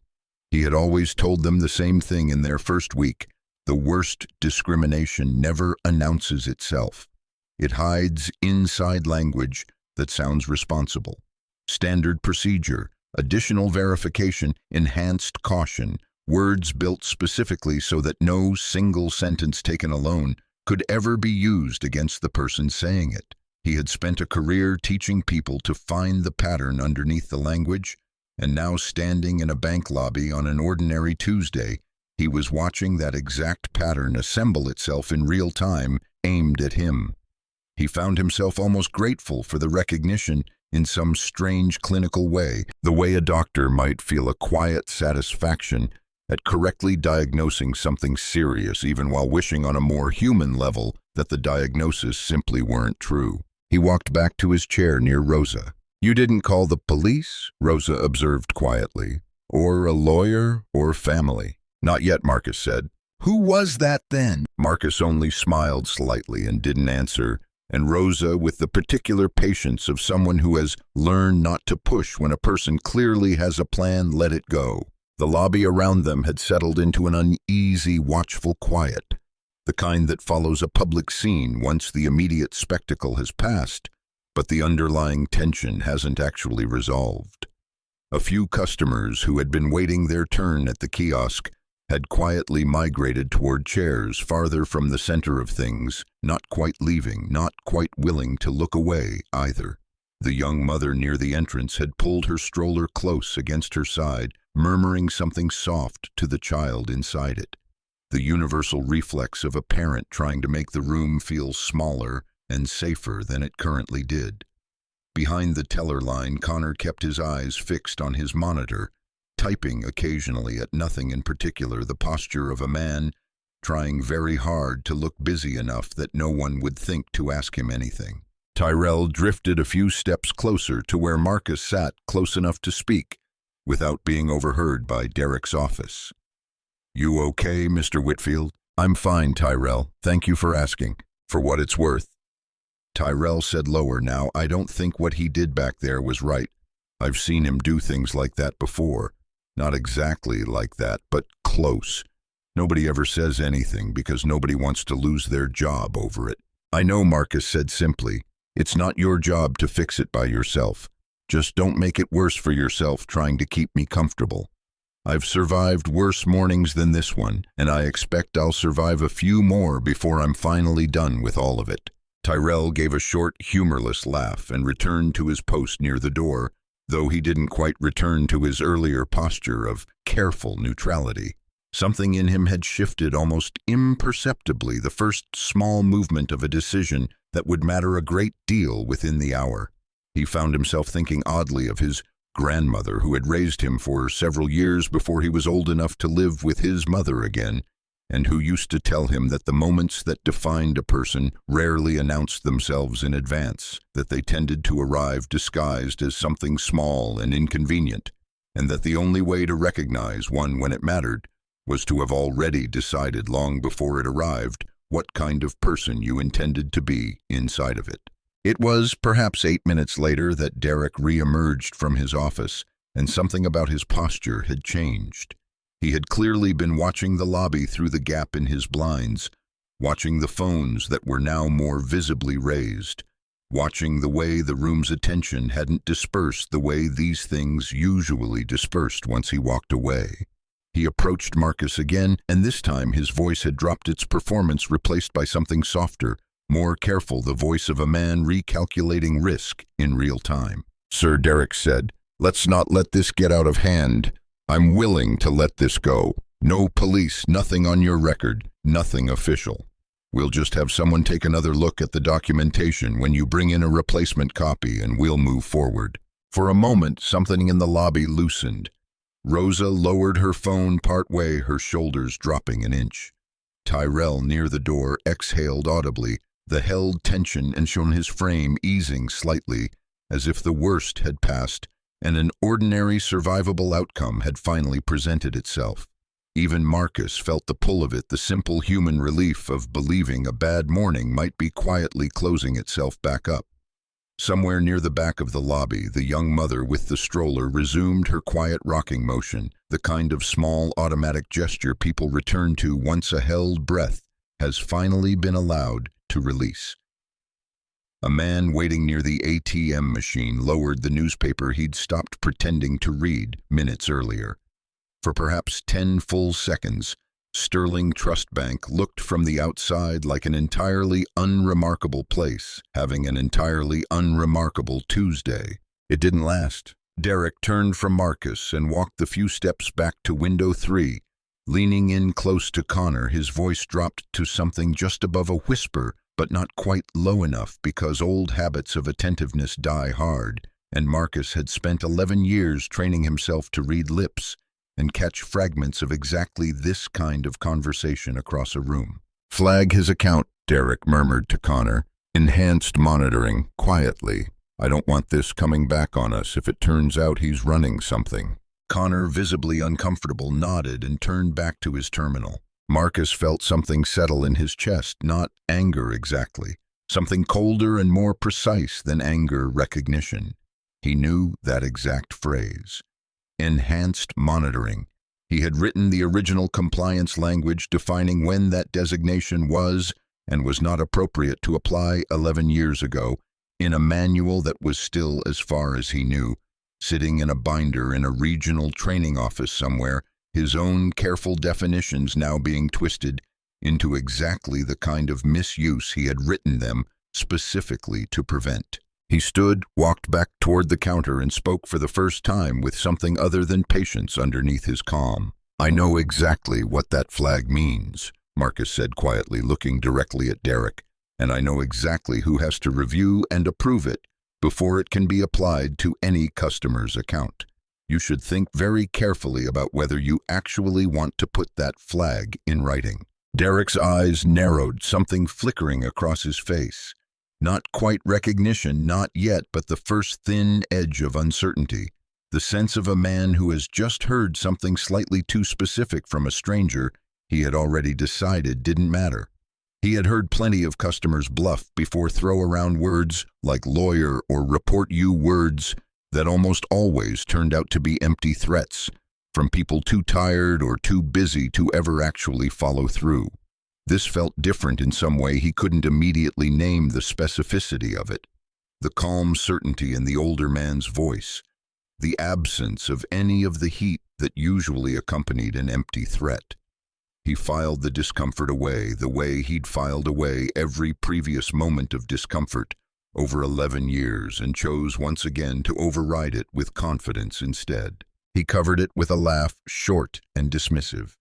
He had always told them the same thing in their first week: the worst discrimination never announces itself. It hides inside language that sounds responsible. Standard procedure, additional verification, enhanced caution, words built specifically so that no single sentence taken alone could ever be used against the person saying it. He had spent a career teaching people to find the pattern underneath the language, and now, standing in a bank lobby on an ordinary Tuesday, he was watching that exact pattern assemble itself in real time, aimed at him. He found himself almost grateful for the recognition in some strange clinical way, the way a doctor might feel a quiet satisfaction at correctly diagnosing something serious, even while wishing on a more human level that the diagnosis simply weren't true. He walked back to his chair near Rosa. "You didn't call the police?" Rosa observed quietly. "Or a lawyer or family?" "Not yet," Marcus said. "Who was that then?" Marcus only smiled slightly and didn't answer, and Rosa, with the particular patience of someone who has learned not to push when a person clearly has a plan, let it go. The lobby around them had settled into an uneasy, watchful quiet, the kind that follows a public scene once the immediate spectacle has passed, but the underlying tension hasn't actually resolved. A few customers who had been waiting their turn at the kiosk had quietly migrated toward chairs farther from the center of things, not quite leaving, not quite willing to look away either. The young mother near the entrance had pulled her stroller close against her side, murmuring something soft to the child inside it. The universal reflex of a parent trying to make the room feel smaller and safer than it currently did. Behind the teller line, Connor kept his eyes fixed on his monitor, typing occasionally at nothing in particular, the posture of a man trying very hard to look busy enough that no one would think to ask him anything. Tyrell drifted a few steps closer to where Marcus sat, close enough to speak, without being overheard by Derek's office. "You okay, Mr. Whitfield?" "I'm fine, Tyrell. Thank you for asking. For what it's worth." Tyrell said lower now, "I don't think what he did back there was right. I've seen him do things like that before. Not exactly like that, but close. Nobody ever says anything because nobody wants to lose their job over it." "I know," Marcus said simply. "It's not your job to fix it by yourself. Just don't make it worse for yourself trying to keep me comfortable." I've survived worse mornings than this one, and I expect I'll survive a few more before I'm finally done with all of it." Tyrell gave a short, humorless laugh and returned to his post near the door, though he didn't quite return to his earlier posture of careful neutrality. Something in him had shifted almost imperceptibly, the first small movement of a decision that would matter a great deal within the hour. He found himself thinking oddly of his grandmother, who had raised him for several years before he was old enough to live with his mother again, and who used to tell him that the moments that defined a person rarely announced themselves in advance, that they tended to arrive disguised as something small and inconvenient, and that the only way to recognize one when it mattered was to have already decided long before it arrived what kind of person you intended to be inside of it. It was perhaps 8 minutes later that Derek re-emerged from his office, and something about his posture had changed. He had clearly been watching the lobby through the gap in his blinds, watching the phones that were now more visibly raised, watching the way the room's attention hadn't dispersed the way these things usually dispersed once he walked away. He approached Marcus again, and this time his voice had dropped its performance, replaced by something softer, more careful, the voice of a man recalculating risk in real time. "Sir," Derek said, "let's not let this get out of hand. I'm willing to let this go. No police, nothing on your record, nothing official. We'll just have someone take another look at the documentation when you bring in a replacement copy, and we'll move forward." For a moment, something in the lobby loosened. Rosa lowered her phone partway, her shoulders dropping an inch. Tyrell, near the door, exhaled audibly, the held tension and shown his frame easing slightly, as if the worst had passed and an ordinary survivable outcome had finally presented itself. Even Marcus felt the pull of it, the simple human relief of believing a bad morning might be quietly closing itself back up. Somewhere near the back of the lobby, the young mother with the stroller resumed her quiet rocking motion, the kind of small automatic gesture people return to once a held breath has finally been allowed to release. A man waiting near the ATM machine lowered the newspaper he'd stopped pretending to read minutes earlier. For perhaps 10 full seconds, Sterling Trust Bank looked from the outside like an entirely unremarkable place, having an entirely unremarkable Tuesday. It didn't last. Derek turned from Marcus and walked the few steps back to window 3. Leaning in close to Connor, his voice dropped to something just above a whisper, but not quite low enough because old habits of attentiveness die hard, and Marcus had spent 11 years training himself to read lips and catch fragments of exactly this kind of conversation across a room. "Flag his account," Derek murmured to Connor. "Enhanced monitoring, quietly. I don't want this coming back on us if it turns out he's running something." Connor, visibly uncomfortable, nodded and turned back to his terminal. Marcus felt something settle in his chest, not anger exactly, something colder and more precise than anger, recognition. He knew that exact phrase. Enhanced monitoring. He had written the original compliance language defining when that designation was and was not appropriate to apply 11 years ago, in a manual that was still, as far as he knew, sitting in a binder in a regional training office somewhere, his own careful definitions now being twisted into exactly the kind of misuse he had written them specifically to prevent. He stood, walked back toward the counter, and spoke for the first time with something other than patience underneath his calm. "I know exactly what that flag means," Marcus said quietly, looking directly at Derek, "and I know exactly who has to review and approve it before it can be applied to any customer's account. You should think very carefully about whether you actually want to put that flag in writing." Derek's eyes narrowed, something flickering across his face. Not quite recognition, not yet, but the first thin edge of uncertainty. The sense of a man who has just heard something slightly too specific from a stranger he had already decided didn't matter. He had heard plenty of customers bluff before, throw around words like lawyer or report you, words that almost always turned out to be empty threats from people too tired or too busy to ever actually follow through. This felt different in some way. He couldn't immediately name the specificity of it. The calm certainty in the older man's voice, the absence of any of the heat that usually accompanied an empty threat. He filed the discomfort away the way he'd filed away every previous moment of discomfort over 11 years and chose once again to override it with confidence instead. He covered it with a laugh, short and dismissive.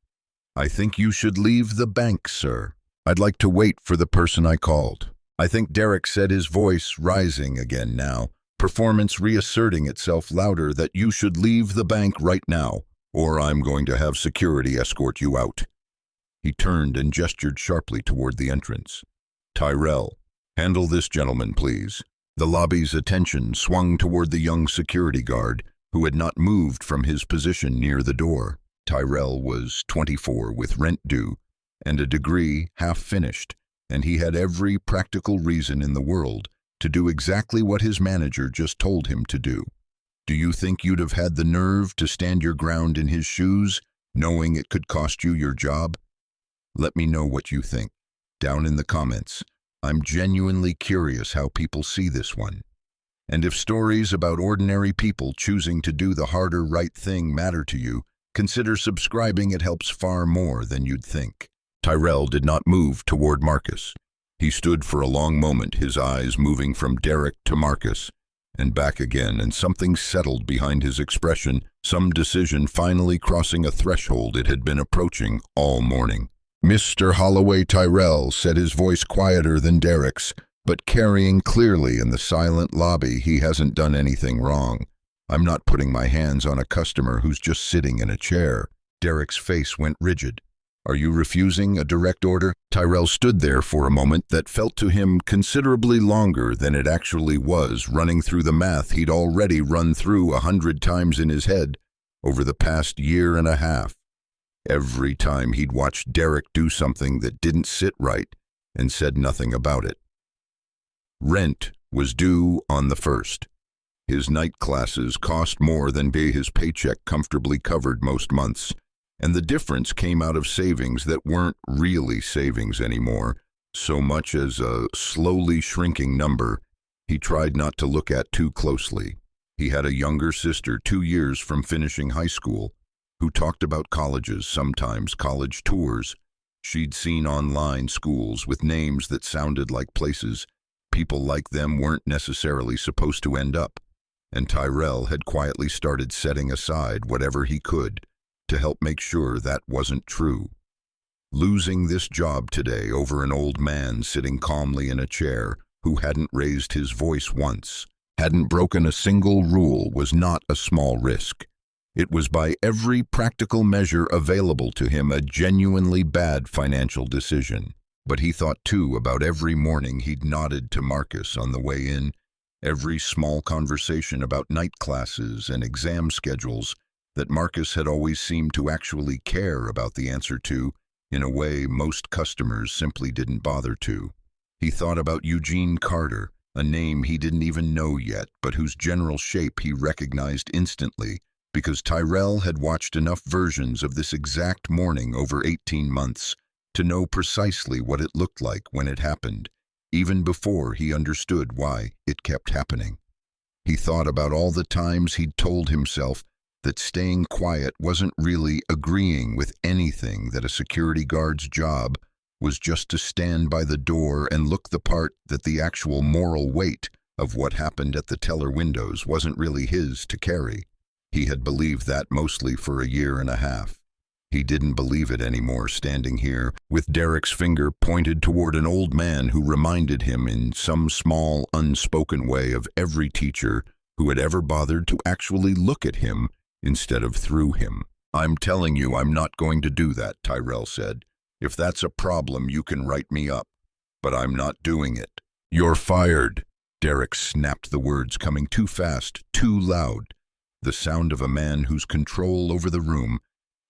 "I think you should leave the bank, sir. I'd like to wait for the person I called." "I think," Derek said, his voice rising again now, performance reasserting itself louder, "that you should leave the bank right now, or I'm going to have security escort you out." He turned and gestured sharply toward the entrance. "Tyrell, handle this gentleman, please." The lobby's attention swung toward the young security guard, who had not moved from his position near the door. Tyrell was 24 with rent due and a degree half finished, and he had every practical reason in the world to do exactly what his manager just told him to do. Do you think you'd have had the nerve to stand your ground in his shoes, knowing it could cost you your job? Let me know what you think down in the comments. I'm genuinely curious how people see this one. And if stories about ordinary people choosing to do the harder right thing matter to you, consider subscribing. It helps far more than you'd think. Tyrell did not move toward Marcus. He stood for a long moment, his eyes moving from Derek to Marcus and back again, and something settled behind his expression, some decision finally crossing a threshold it had been approaching all morning. "Mr. Holloway," Tyrell said, his voice quieter than Derek's, but carrying clearly in the silent lobby. "He hasn't done anything wrong. I'm not putting my hands on a customer who's just sitting in a chair." Derek's face went rigid. "Are you refusing a direct order?" Tyrell stood there for a moment that felt to him considerably longer than it actually was, running through the math he'd already run through 100 times in his head over the past year and a half. Every time he'd watched Derek do something that didn't sit right and said nothing about it. Rent was due on the 1st. His night classes cost more than his paycheck comfortably covered most months, and the difference came out of savings that weren't really savings anymore, so much as a slowly shrinking number he tried not to look at too closely. He had a younger sister 2 years from finishing high school, who talked about colleges, sometimes college tours. She'd seen online schools with names that sounded like places people like them weren't necessarily supposed to end up, and Tyrell had quietly started setting aside whatever he could to help make sure that wasn't true. Losing this job today over an old man sitting calmly in a chair who hadn't raised his voice once, hadn't broken a single rule, was not a small risk. It was by every practical measure available to him a genuinely bad financial decision. But he thought too about every morning he'd nodded to Marcus on the way in, every small conversation about night classes and exam schedules that Marcus had always seemed to actually care about the answer to in a way most customers simply didn't bother to. He thought about Eugene Carter, a name he didn't even know yet, but whose general shape he recognized instantly because Tyrell had watched enough versions of this exact morning over 18 months to know precisely what it looked like when it happened, even before he understood why it kept happening. He thought about all the times he'd told himself that staying quiet wasn't really agreeing with anything, that a security guard's job was just to stand by the door and look the part, that the actual moral weight of what happened at the teller windows wasn't really his to carry. He had believed that mostly for a year and a half. He didn't believe it anymore, standing here with Derek's finger pointed toward an old man who reminded him in some small, unspoken way of every teacher who had ever bothered to actually look at him instead of through him. "I'm telling you I'm not going to do that," Tyrell said. "If that's a problem, you can write me up. But I'm not doing it." "You're fired." Derek snapped the words, coming too fast, too loud. The sound of a man whose control over the room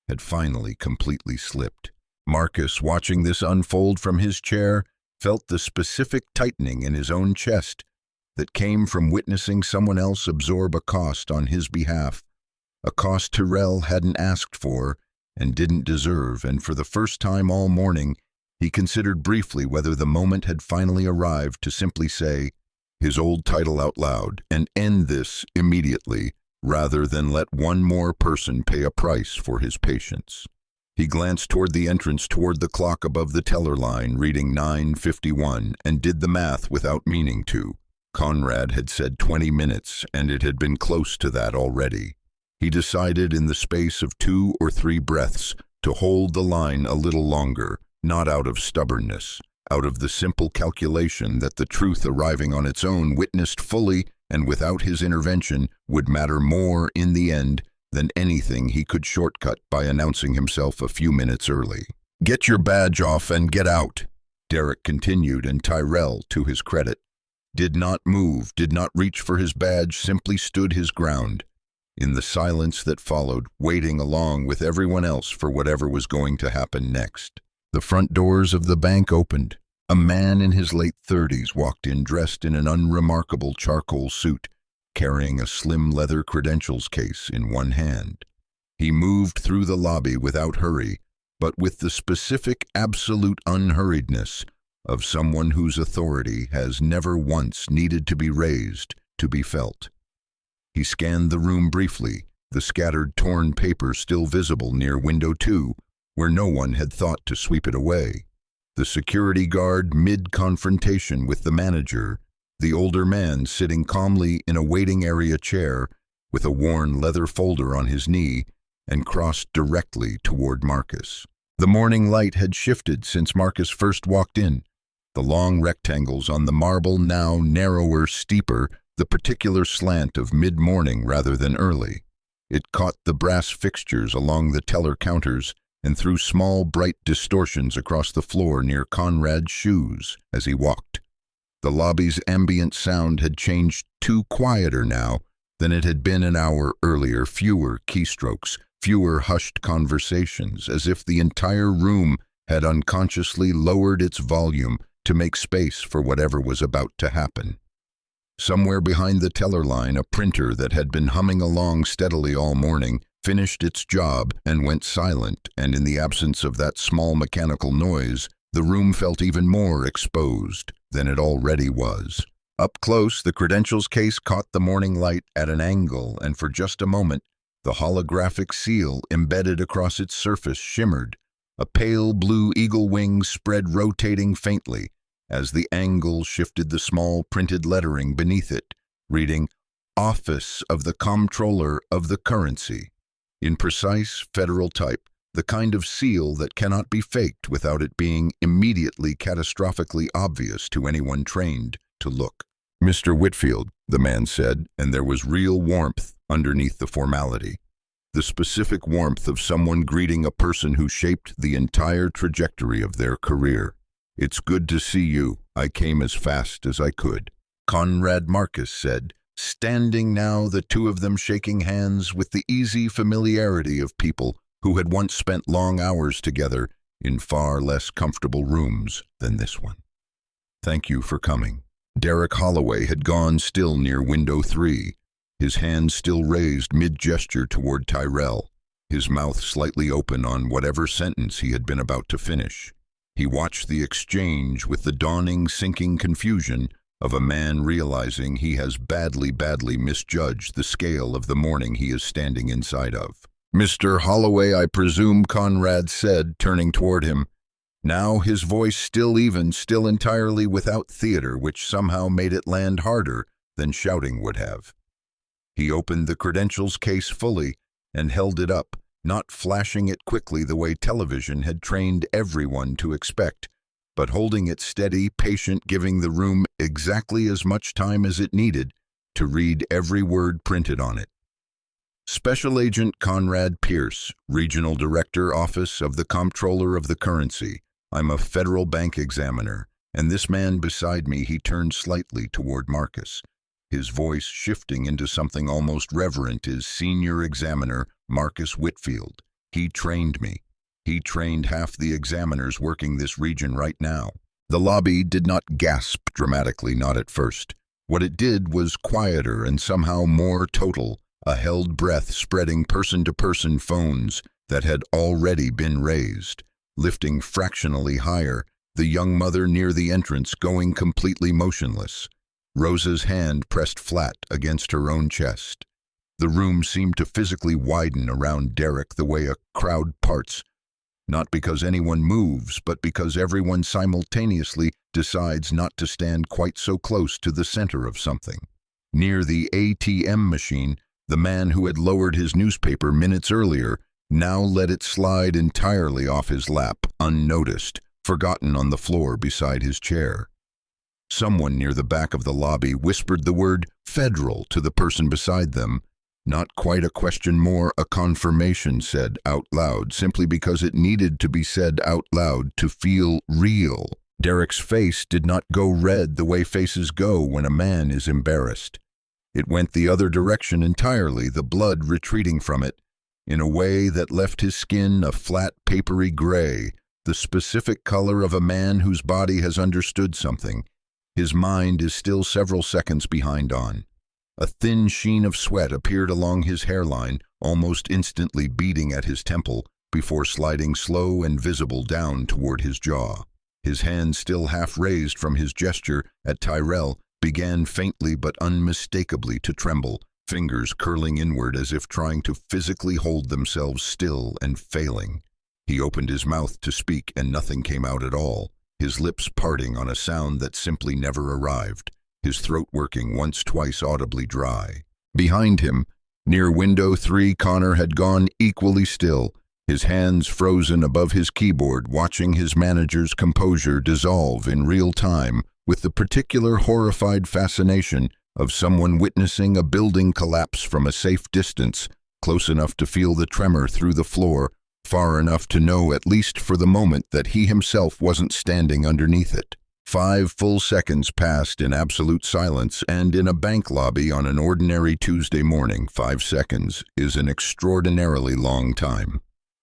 had finally completely slipped. Marcus, watching this unfold from his chair, felt the specific tightening in his own chest that came from witnessing someone else absorb a cost on his behalf, a cost Tyrell hadn't asked for and didn't deserve, and for the first time all morning, he considered briefly whether the moment had finally arrived to simply say his old title out loud and end this immediately rather than let one more person pay a price for his patience. He glanced toward the entrance, toward the clock above the teller line, reading 9:51, and did the math without meaning to. Conrad had said 20 minutes, and it had been close to that already. He decided in the space of 2 or 3 breaths to hold the line a little longer, not out of stubbornness, out of the simple calculation that the truth arriving on its own, witnessed fully and without his intervention, would matter more in the end than anything he could shortcut by announcing himself a few minutes early. "Get your badge off and get out," Derek continued, and Tyrell, to his credit, did not move, did not reach for his badge, simply stood his ground. In the silence that followed, waiting along with everyone else for whatever was going to happen next. The front doors of the bank opened. A man in his late 30s walked in, dressed in an unremarkable charcoal suit, carrying a slim leather credentials case in one hand. He moved through the lobby without hurry, but with the specific, absolute unhurriedness of someone whose authority has never once needed to be raised, to be felt. He scanned the room briefly, the scattered torn paper still visible near window 2, where no one had thought to sweep it away. The security guard mid-confrontation with the manager, the older man sitting calmly in a waiting area chair with a worn leather folder on his knee and crossed directly toward Marcus. The morning light had shifted since Marcus first walked in. The long rectangles on the marble, now narrower, steeper, the particular slant of mid-morning rather than early. It caught the brass fixtures along the teller counters and threw small, bright distortions across the floor near Conrad's shoes as he walked. The lobby's ambient sound had changed to quieter now than it had been an hour earlier, fewer keystrokes, fewer hushed conversations, as if the entire room had unconsciously lowered its volume to make space for whatever was about to happen. Somewhere behind the teller line, a printer that had been humming along steadily all morning finished its job and went silent, and in the absence of that small mechanical noise, the room felt even more exposed than it already was. Up close, the credentials case caught the morning light at an angle, and for just a moment, the holographic seal embedded across its surface shimmered, a pale blue eagle wing spread rotating faintly. As the angle shifted, the small printed lettering beneath it, reading, "Office of the Comptroller of the Currency," in precise federal type, the kind of seal that cannot be faked without it being immediately catastrophically obvious to anyone trained to look. "Mr. Whitfield," the man said, and there was real warmth underneath the formality. The specific warmth of someone greeting a person who shaped the entire trajectory of their career. "It's good to see you. I came as fast as I could," Conrad Marcus said, standing now, the two of them shaking hands with the easy familiarity of people who had once spent long hours together in far less comfortable rooms than this one. "Thank you for coming." Derek Holloway had gone, still near window 3, his hand still raised mid-gesture toward Tyrell, his mouth slightly open on whatever sentence he had been about to finish. He watched the exchange with the dawning, sinking confusion of a man realizing he has badly misjudged the scale of the morning he is standing inside of. "Mr. Holloway, I presume," Conrad said, turning toward him. Now his voice still even, still entirely without theater, which somehow made it land harder than shouting would have. He opened the credentials case fully and held it up, not flashing it quickly the way television had trained everyone to expect, but holding it steady, patient, giving the room exactly as much time as it needed to read every word printed on it. "Special Agent Conrad Pierce, Regional Director, Office of the Comptroller of the Currency. I'm a federal bank examiner, and this man beside me," he turned slightly toward Marcus, his voice shifting into something almost reverent, "is Senior Examiner Marcus Whitfield. He trained me. He trained half the examiners working this region right now." The lobby did not gasp dramatically, not at first. What it did was quieter and somehow more total, a held breath spreading person-to-person, phones that had already been raised, lifting fractionally higher, the young mother near the entrance going completely motionless, Rosa's hand pressed flat against her own chest. The room seemed to physically widen around Derek the way a crowd parts, not because anyone moves, but because everyone simultaneously decides not to stand quite so close to the center of something. Near the ATM machine, the man who had lowered his newspaper minutes earlier now let it slide entirely off his lap, unnoticed, forgotten on the floor beside his chair. Someone near the back of the lobby whispered the word "federal" to the person beside them. Not quite a question more, a confirmation said out loud, simply because it needed to be said out loud to feel real. Derek's face did not go red the way faces go when a man is embarrassed. It went the other direction entirely, the blood retreating from it, in a way that left his skin a flat, papery gray, the specific color of a man whose body has understood something. His mind is still several seconds behind on. A thin sheen of sweat appeared along his hairline, almost instantly beating at his temple, before sliding slow and visible down toward his jaw. His hand, still half raised from his gesture at Tyrell, began faintly but unmistakably to tremble, fingers curling inward as if trying to physically hold themselves still and failing. He opened his mouth to speak and nothing came out at all, his lips parting on a sound that simply never arrived, his throat working once twice audibly dry. Behind him, near window 3, Connor had gone equally still, his hands frozen above his keyboard, watching his manager's composure dissolve in real time with the particular horrified fascination of someone witnessing a building collapse from a safe distance, close enough to feel the tremor through the floor, far enough to know at least for the moment that he himself wasn't standing underneath it. 5 full seconds passed in absolute silence, and in a bank lobby on an ordinary Tuesday morning, 5 seconds is an extraordinarily long time.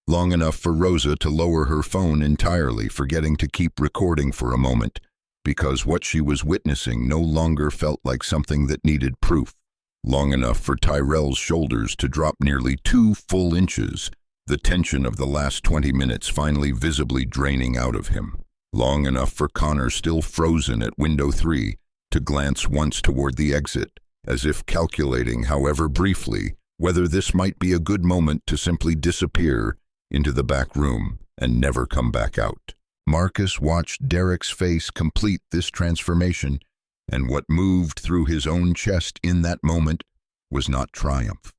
Long enough for Rosa to lower her phone entirely, forgetting to keep recording for a moment, because what she was witnessing no longer felt like something that needed proof. Long enough for Tyrell's shoulders to drop nearly 2 full inches, the tension of the last 20 minutes finally visibly draining out of him. Long enough for Connor, still frozen at window 3, to glance once toward the exit, as if calculating, however briefly, whether this might be a good moment to simply disappear into the back room and never come back out. Marcus watched Derek's face complete this transformation, and what moved through his own chest in that moment was not triumph.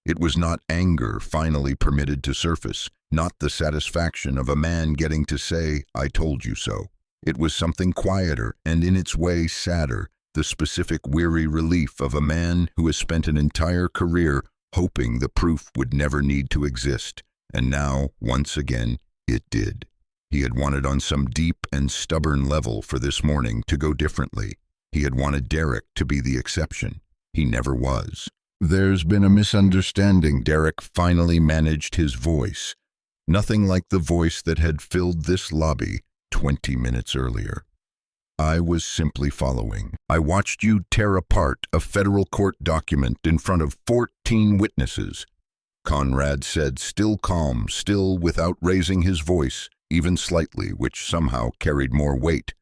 It was not anger finally permitted to surface, not the satisfaction of a man getting to say, "I told you so." It was something quieter and in its way sadder, the specific weary relief of a man who has spent an entire career hoping the proof would never need to exist, and now, once again, it did. He had wanted on some deep and stubborn level for this morning to go differently. He had wanted Derek to be the exception. He never was. "There's been a misunderstanding," Derek finally managed his voice. Nothing like the voice that had filled this lobby 20 minutes earlier. "I was simply following. I watched you tear apart a federal court document in front of 14 witnesses," Conrad said, still calm, still without raising his voice, even slightly, which somehow carried more weight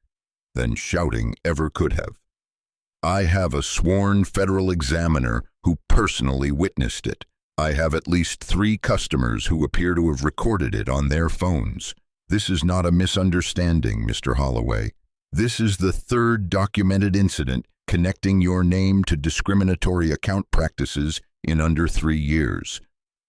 than shouting ever could have. "I have a sworn federal examiner who personally witnessed it. I have at least 3 customers who appear to have recorded it on their phones. This is not a misunderstanding, Mr. Holloway. This is the 3rd documented incident connecting your name to discriminatory account practices in under 3 years.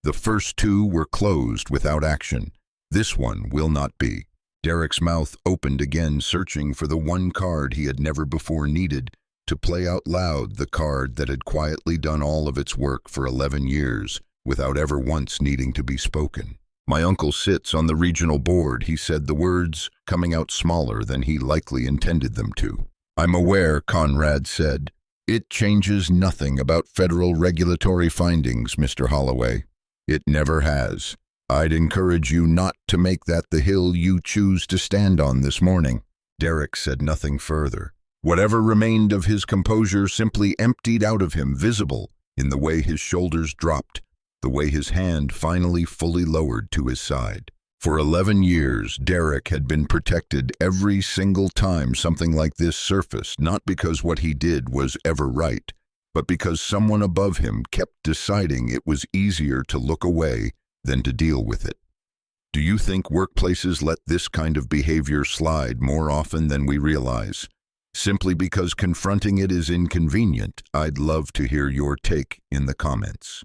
The first 2 were closed without action. This one will not be." Derek's mouth opened again, searching for the one card he had never before needed, to play out loud the card that had quietly done all of its work for 11 years, without ever once needing to be spoken. "My uncle sits on the regional board," he said, the words coming out smaller than he likely intended them to. "I'm aware," Conrad said. "It changes nothing about federal regulatory findings, Mr. Holloway. It never has. I'd encourage you not to make that the hill you choose to stand on this morning." Derek said nothing further. Whatever remained of his composure simply emptied out of him, visible in the way his shoulders dropped, the way his hand finally fully lowered to his side. For 11 years, Derek had been protected every single time something like this surfaced, not because what he did was ever right, but because someone above him kept deciding it was easier to look away than to deal with it. Do you think workplaces let this kind of behavior slide more often than we realize? Simply because confronting it is inconvenient? I'd love to hear your take in the comments.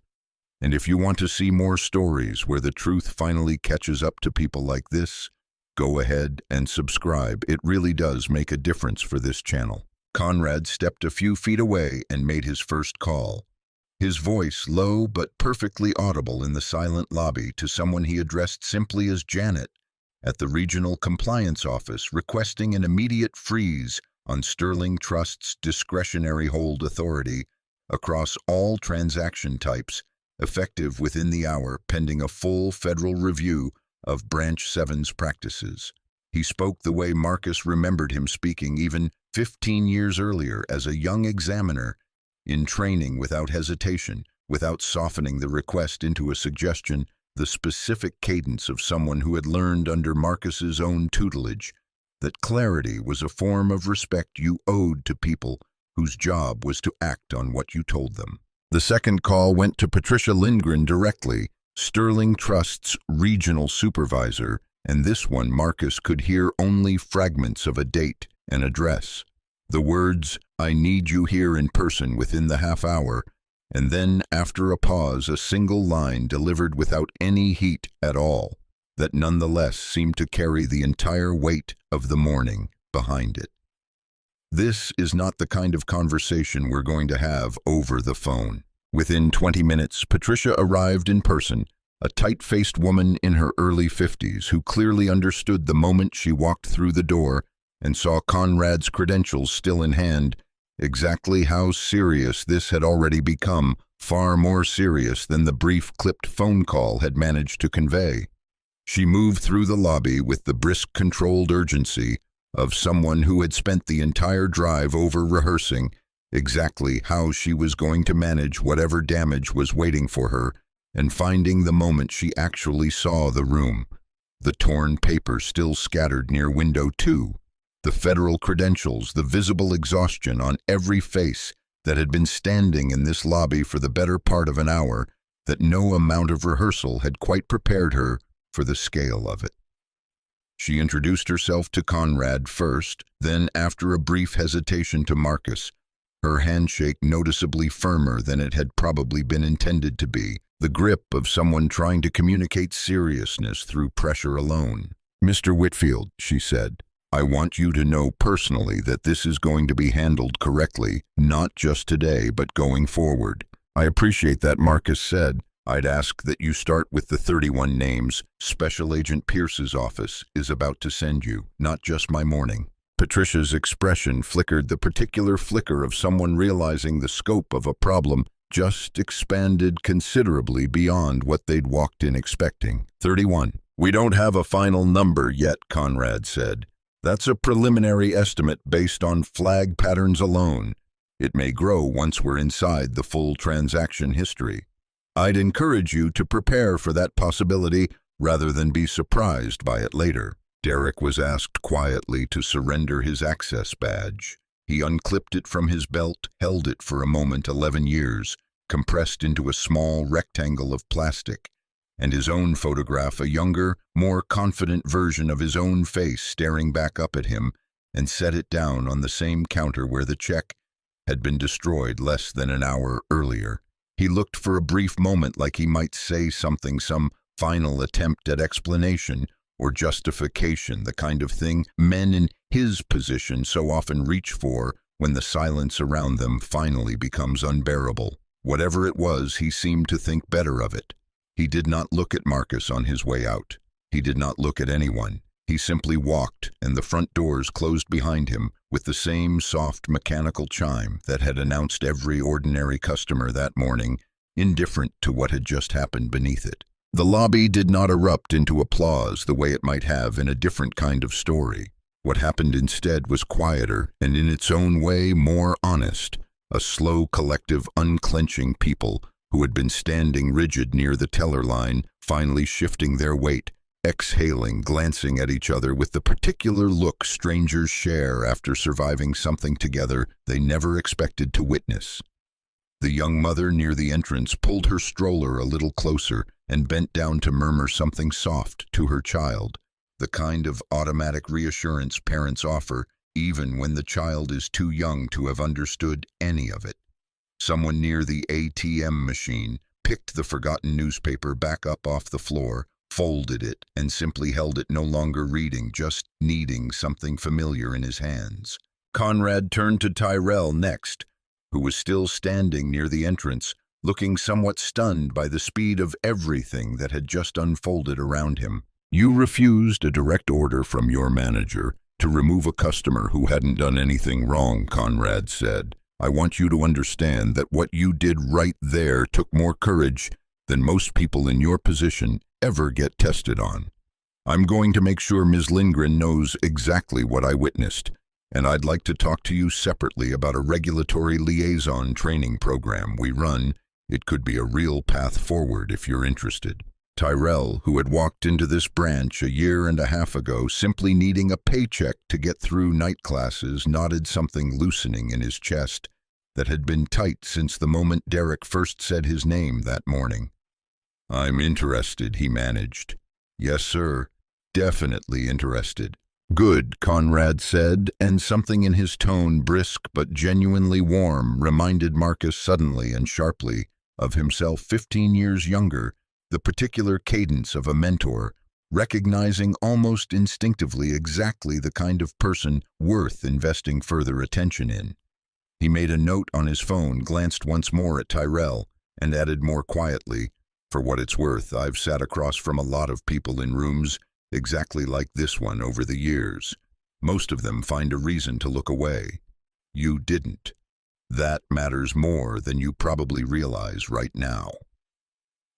And if you want to see more stories where the truth finally catches up to people like this, go ahead and subscribe. It really does make a difference for this channel. Conrad stepped a few feet away and made his first call. His voice low but perfectly audible in the silent lobby to someone he addressed simply as Janet at the Regional Compliance Office, requesting an immediate freeze on Sterling Trust's discretionary hold authority across all transaction types, effective within the hour, pending a full federal review of Branch 7's practices. He spoke the way Marcus remembered him speaking even 15 years earlier as a young examiner, in training, without hesitation, without softening the request into a suggestion, the specific cadence of someone who had learned under Marcus's own tutelage that clarity was a form of respect you owed to people whose job was to act on what you told them. The second call went to Patricia Lindgren directly, Sterling Trust's regional supervisor, and this one Marcus could hear only fragments of a date and address. The words, "I need you here in person within the half hour," and then, after a pause, a single line delivered without any heat at all, that nonetheless seemed to carry the entire weight of the morning behind it. This is not the kind of conversation we're going to have over the phone. Within 20 minutes, Patricia arrived in person, a tight-faced woman in her early 50s who clearly understood the moment she walked through the door and saw Conrad's credentials still in hand, exactly how serious this had already become, far more serious than the brief clipped phone call had managed to convey. She moved through the lobby with the brisk, controlled urgency of someone who had spent the entire drive over rehearsing exactly how she was going to manage whatever damage was waiting for her, and finding the moment she actually saw the room, the torn paper still scattered near window 2, the federal credentials, the visible exhaustion on every face that had been standing in this lobby for the better part of an hour, that no amount of rehearsal had quite prepared her for the scale of it. She introduced herself to Conrad first, then, after a brief hesitation, to Marcus, her handshake noticeably firmer than it had probably been intended to be, the grip of someone trying to communicate seriousness through pressure alone. "Mr. Whitfield," she said, "I want you to know personally that this is going to be handled correctly, not just today, but going forward." "I appreciate that," Marcus said. "I'd ask that you start with the 31 names Special Agent Pierce's office is about to send you, not just my morning." Patricia's expression flickered, the particular flicker of someone realizing the scope of a problem just expanded considerably beyond what they'd walked in expecting. 31. "We don't have a final number yet," Conrad said. "That's a preliminary estimate based on flag patterns alone. It may grow once we're inside the full transaction history. I'd encourage you to prepare for that possibility rather than be surprised by it later." Derek was asked quietly to surrender his access badge. He unclipped it from his belt, held it for a moment, 11 years, compressed into a small rectangle of plastic, and his own photograph, a younger, more confident version of his own face staring back up at him, and set it down on the same counter where the check had been destroyed less than an hour earlier. He looked for a brief moment like he might say something, some final attempt at explanation or justification, the kind of thing men in his position so often reach for when the silence around them finally becomes unbearable. Whatever it was, he seemed to think better of it. He did not look at Marcus on his way out. He did not look at anyone. He simply walked, and the front doors closed behind him with the same soft mechanical chime that had announced every ordinary customer that morning, indifferent to what had just happened beneath it. The lobby did not erupt into applause the way it might have in a different kind of story. What happened instead was quieter and in its own way more honest, a slow collective unclenching, people who had been standing rigid near the teller line, finally shifting their weight, exhaling, glancing at each other with the particular look strangers share after surviving something together they never expected to witness. The young mother near the entrance pulled her stroller a little closer and bent down to murmur something soft to her child, the kind of automatic reassurance parents offer even when the child is too young to have understood any of it. Someone near the ATM machine picked the forgotten newspaper back up off the floor, folded it, and simply held it, no longer reading, just needing something familiar in his hands. Conrad turned to Tyrell next, who was still standing near the entrance, looking somewhat stunned by the speed of everything that had just unfolded around him. "You refused a direct order from your manager to remove a customer who hadn't done anything wrong," Conrad said. "I want you to understand that what you did right there took more courage than most people in your position ever get tested on. I'm going to make sure Ms. Lindgren knows exactly what I witnessed, and I'd like to talk to you separately about a regulatory liaison training program we run. It could be a real path forward if you're interested." Tyrell, who had walked into this branch a year and a half ago simply needing a paycheck to get through night classes, nodded, something loosening in his chest that had been tight since the moment Derek first said his name that morning. "I'm interested," he managed. "Yes, sir. Definitely interested." "Good," Conrad said, and something in his tone, brisk but genuinely warm, reminded Marcus suddenly and sharply of himself 15 years younger, the particular cadence of a mentor, recognizing almost instinctively exactly the kind of person worth investing further attention in. He made a note on his phone, glanced once more at Tyrell, and added more quietly, "For what it's worth, I've sat across from a lot of people in rooms exactly like this one over the years. Most of them find a reason to look away. You didn't. That matters more than you probably realize right now."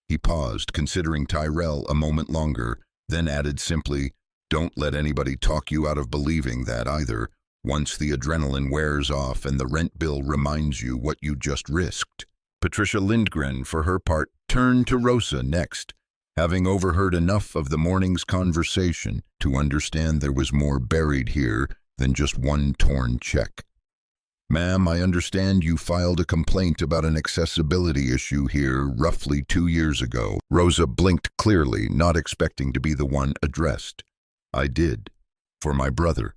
He paused, considering Tyrell a moment longer, then added simply, "Don't let anybody talk you out of believing that either, once the adrenaline wears off and the rent bill reminds you what you just risked." Patricia Lindgren, for her part, turned to Rosa next, having overheard enough of the morning's conversation to understand there was more buried here than just one torn check. "Ma'am, I understand you filed a complaint about an accessibility issue here roughly 2 years ago." Rosa blinked clearly, not expecting to be the one addressed. "I did. For my brother.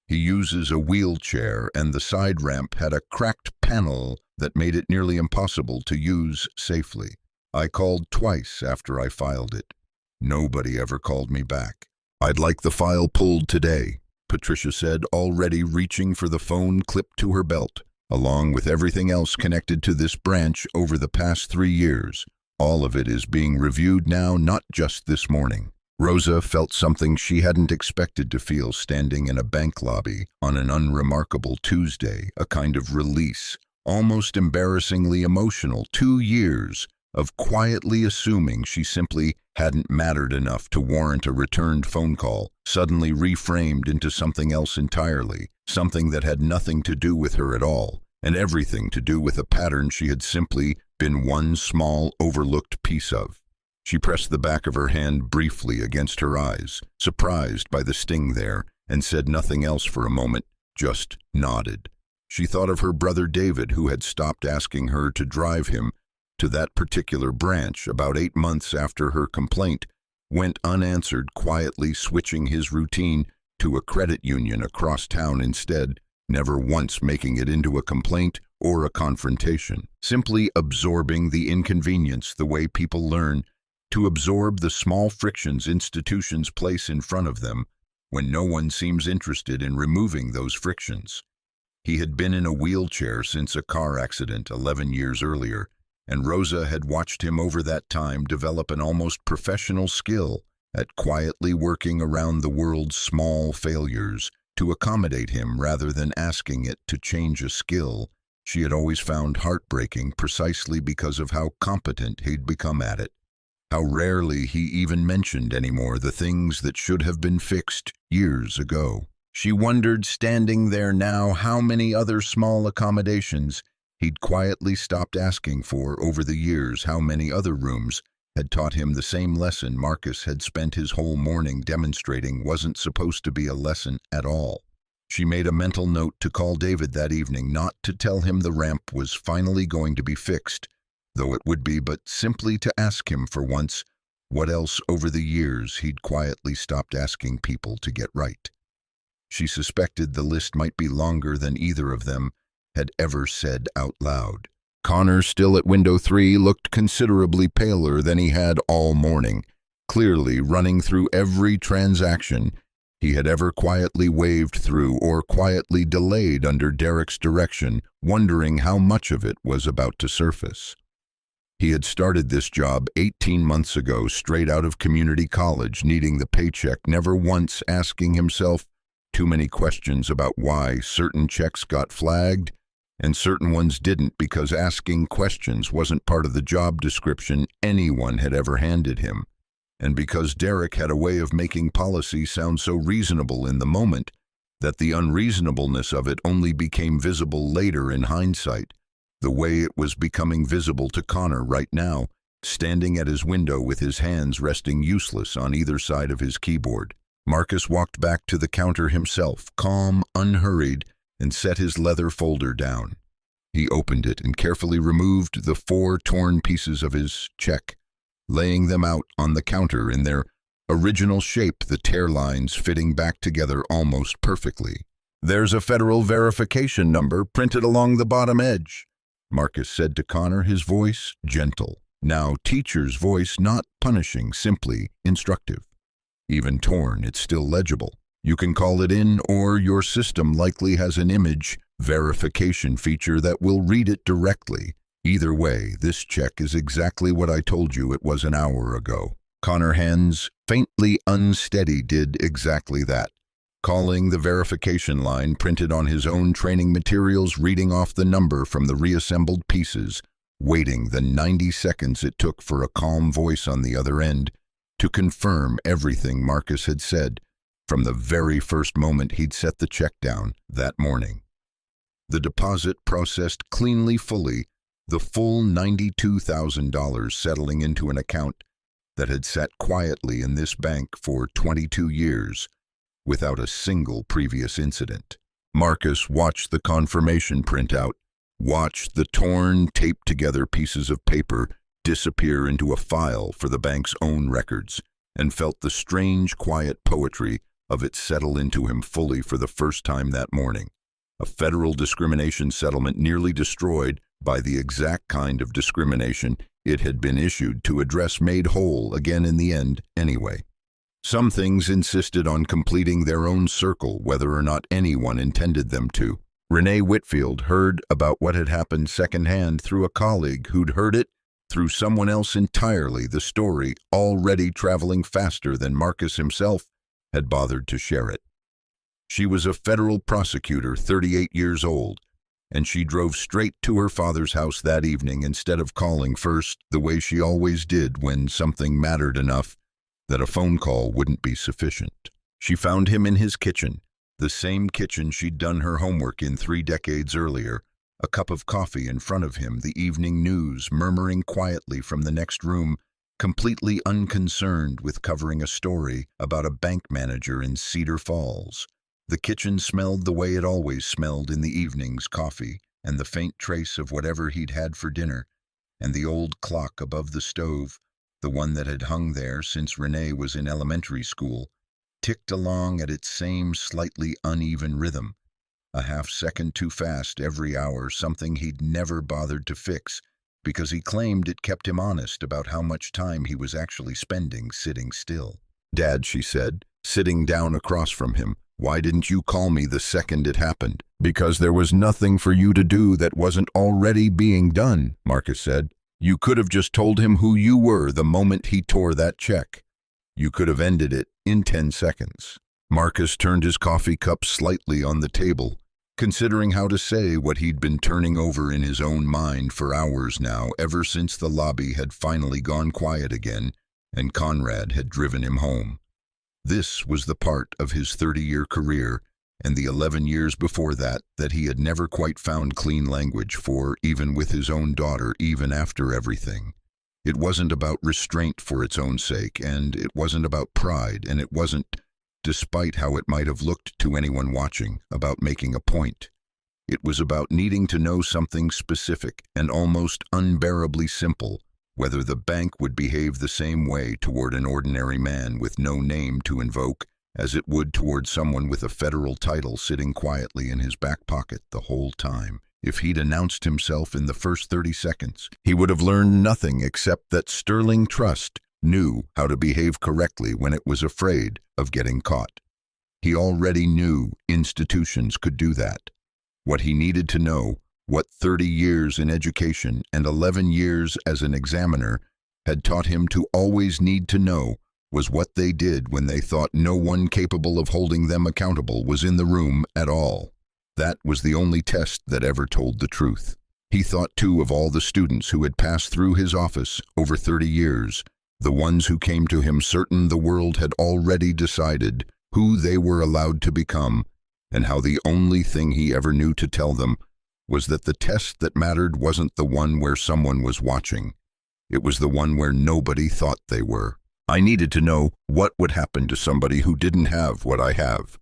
He uses a wheelchair, and the side ramp had a cracked panel that made it nearly impossible to use safely. I called twice after I filed it. Nobody ever called me back. I'd like the file pulled today," Patricia said, already reaching for the phone clipped to her belt, "along with everything else connected to this branch over the past 3 years. All of it is being reviewed now, not just this morning." Rosa felt something she hadn't expected to feel standing in a bank lobby on an unremarkable Tuesday, a kind of release, almost embarrassingly emotional. 2 years of quietly assuming she simply hadn't mattered enough to warrant a returned phone call, suddenly reframed into something else entirely, something that had nothing to do with her at all, and everything to do with a pattern she had simply been one small, overlooked piece of. She pressed the back of her hand briefly against her eyes, surprised by the sting there, and said nothing else for a moment, just nodded. She thought of her brother David, who had stopped asking her to drive him to that particular branch about 8 months after her complaint went unanswered, quietly switching his routine to a credit union across town instead, never once making it into a complaint or a confrontation, simply absorbing the inconvenience the way people learn to absorb the small frictions institutions place in front of them when no one seems interested in removing those frictions. He had been in a wheelchair since a car accident 11 years earlier, and Rosa had watched him over that time develop an almost professional skill at quietly working around the world's small failures to accommodate him rather than asking it to change a skill she had always found heartbreaking precisely because of how competent he'd become at it. How rarely he even mentioned anymore the things that should have been fixed years ago. She wondered, standing there now, how many other small accommodations he'd quietly stopped asking for over the years, how many other rooms had taught him the same lesson Marcus had spent his whole morning demonstrating wasn't supposed to be a lesson at all. She made a mental note to call David that evening, not to tell him the ramp was finally going to be fixed, though it would be, but simply to ask him for once what else over the years he'd quietly stopped asking people to get right. She suspected the list might be longer than either of them had ever said out loud. Connor, still at window 3, looked considerably paler than he had all morning, clearly running through every transaction he had ever quietly waved through or quietly delayed under Derek's direction, wondering how much of it was about to surface. He had started this job 18 months ago, straight out of community college, needing the paycheck, never once asking himself too many questions about why certain checks got flagged and certain ones didn't, because asking questions wasn't part of the job description anyone had ever handed him, and because Derek had a way of making policy sound so reasonable in the moment that the unreasonableness of it only became visible later in hindsight, the way it was becoming visible to Connor right now, standing at his window with his hands resting useless on either side of his keyboard. Marcus walked back to the counter himself, calm, unhurried, and set his leather folder down. He opened it and carefully removed the 4 torn pieces of his check, laying them out on the counter in their original shape, the tear lines fitting back together almost perfectly. "There's a federal verification number printed along the bottom edge," Marcus said to Connor, his voice gentle. Now teacher's voice, not punishing, simply instructive. Even torn, it's still legible. You can call it in, or your system likely has an image verification feature that will read it directly. Either way, this check is exactly what I told you it was an hour ago. Connor, hands faintly unsteady, did exactly that, calling the verification line printed on his own training materials, reading off the number from the reassembled pieces, waiting the 90 seconds it took for a calm voice on the other end to confirm everything Marcus had said from the very first moment he'd set the check down that morning. The deposit processed cleanly, fully, the full $92,000 settling into an account that had sat quietly in this bank for 22 years without a single previous incident. Marcus watched the confirmation printout, watched the torn, taped-together pieces of paper disappear into a file for the bank's own records, and felt the strange, quiet poetry of it settle into him fully for the first time that morning. A federal discrimination settlement nearly destroyed by the exact kind of discrimination it had been issued to address, made whole again in the end anyway. Some things insisted on completing their own circle, whether or not anyone intended them to. Renee Whitfield heard about what had happened secondhand through a colleague who'd heard it through someone else entirely, the story already traveling faster than Marcus himself had bothered to share it. She was a federal prosecutor, 38 years old, and she drove straight to her father's house that evening instead of calling first, the way she always did when something mattered enough that a phone call wouldn't be sufficient. She found him in his kitchen, the same kitchen she'd done her homework in 3 decades earlier, a cup of coffee in front of him, the evening news murmuring quietly from the next room, completely unconcerned with covering a story about a bank manager in Cedar Falls. The kitchen smelled the way it always smelled in the evenings, coffee and the faint trace of whatever he'd had for dinner, and the old clock above the stove, the one that had hung there since Renee was in elementary school, ticked along at its same slightly uneven rhythm, a half-second too fast every hour, something he'd never bothered to fix, because he claimed it kept him honest about how much time he was actually spending sitting still. "Dad," she said, sitting down across from him, "why didn't you call me the second it happened?" "Because there was nothing for you to do that wasn't already being done," Marcus said. "You could have just told him who you were the moment he tore that check. You could have ended it in 10 seconds. Marcus turned his coffee cup slightly on the table, considering how to say what he'd been turning over in his own mind for hours now, ever since the lobby had finally gone quiet again and Conrad had driven him home. This was the part of his 30-year career and the 11 years before that he had never quite found clean language for, even with his own daughter, even after everything. It wasn't about restraint for its own sake, and it wasn't about pride, and it wasn't despite how it might have looked to anyone watching, about making a point. It was about needing to know something specific and almost unbearably simple, whether the bank would behave the same way toward an ordinary man with no name to invoke as it would toward someone with a federal title sitting quietly in his back pocket the whole time. If he'd announced himself in the first 30 seconds, he would have learned nothing except that Sterling Trust knew how to behave correctly when it was afraid of getting caught. He already knew institutions could do that. What he needed to know, what 30 years in education and 11 years as an examiner had taught him to always need to know, was what they did when they thought no one capable of holding them accountable was in the room at all. That was the only test that ever told the truth. He thought too of all the students who had passed through his office over 30 years, the ones who came to him certain the world had already decided who they were allowed to become, and how the only thing he ever knew to tell them was that the test that mattered wasn't the one where someone was watching. It was the one where nobody thought they were. I needed to know what would happen to somebody who didn't have what I have,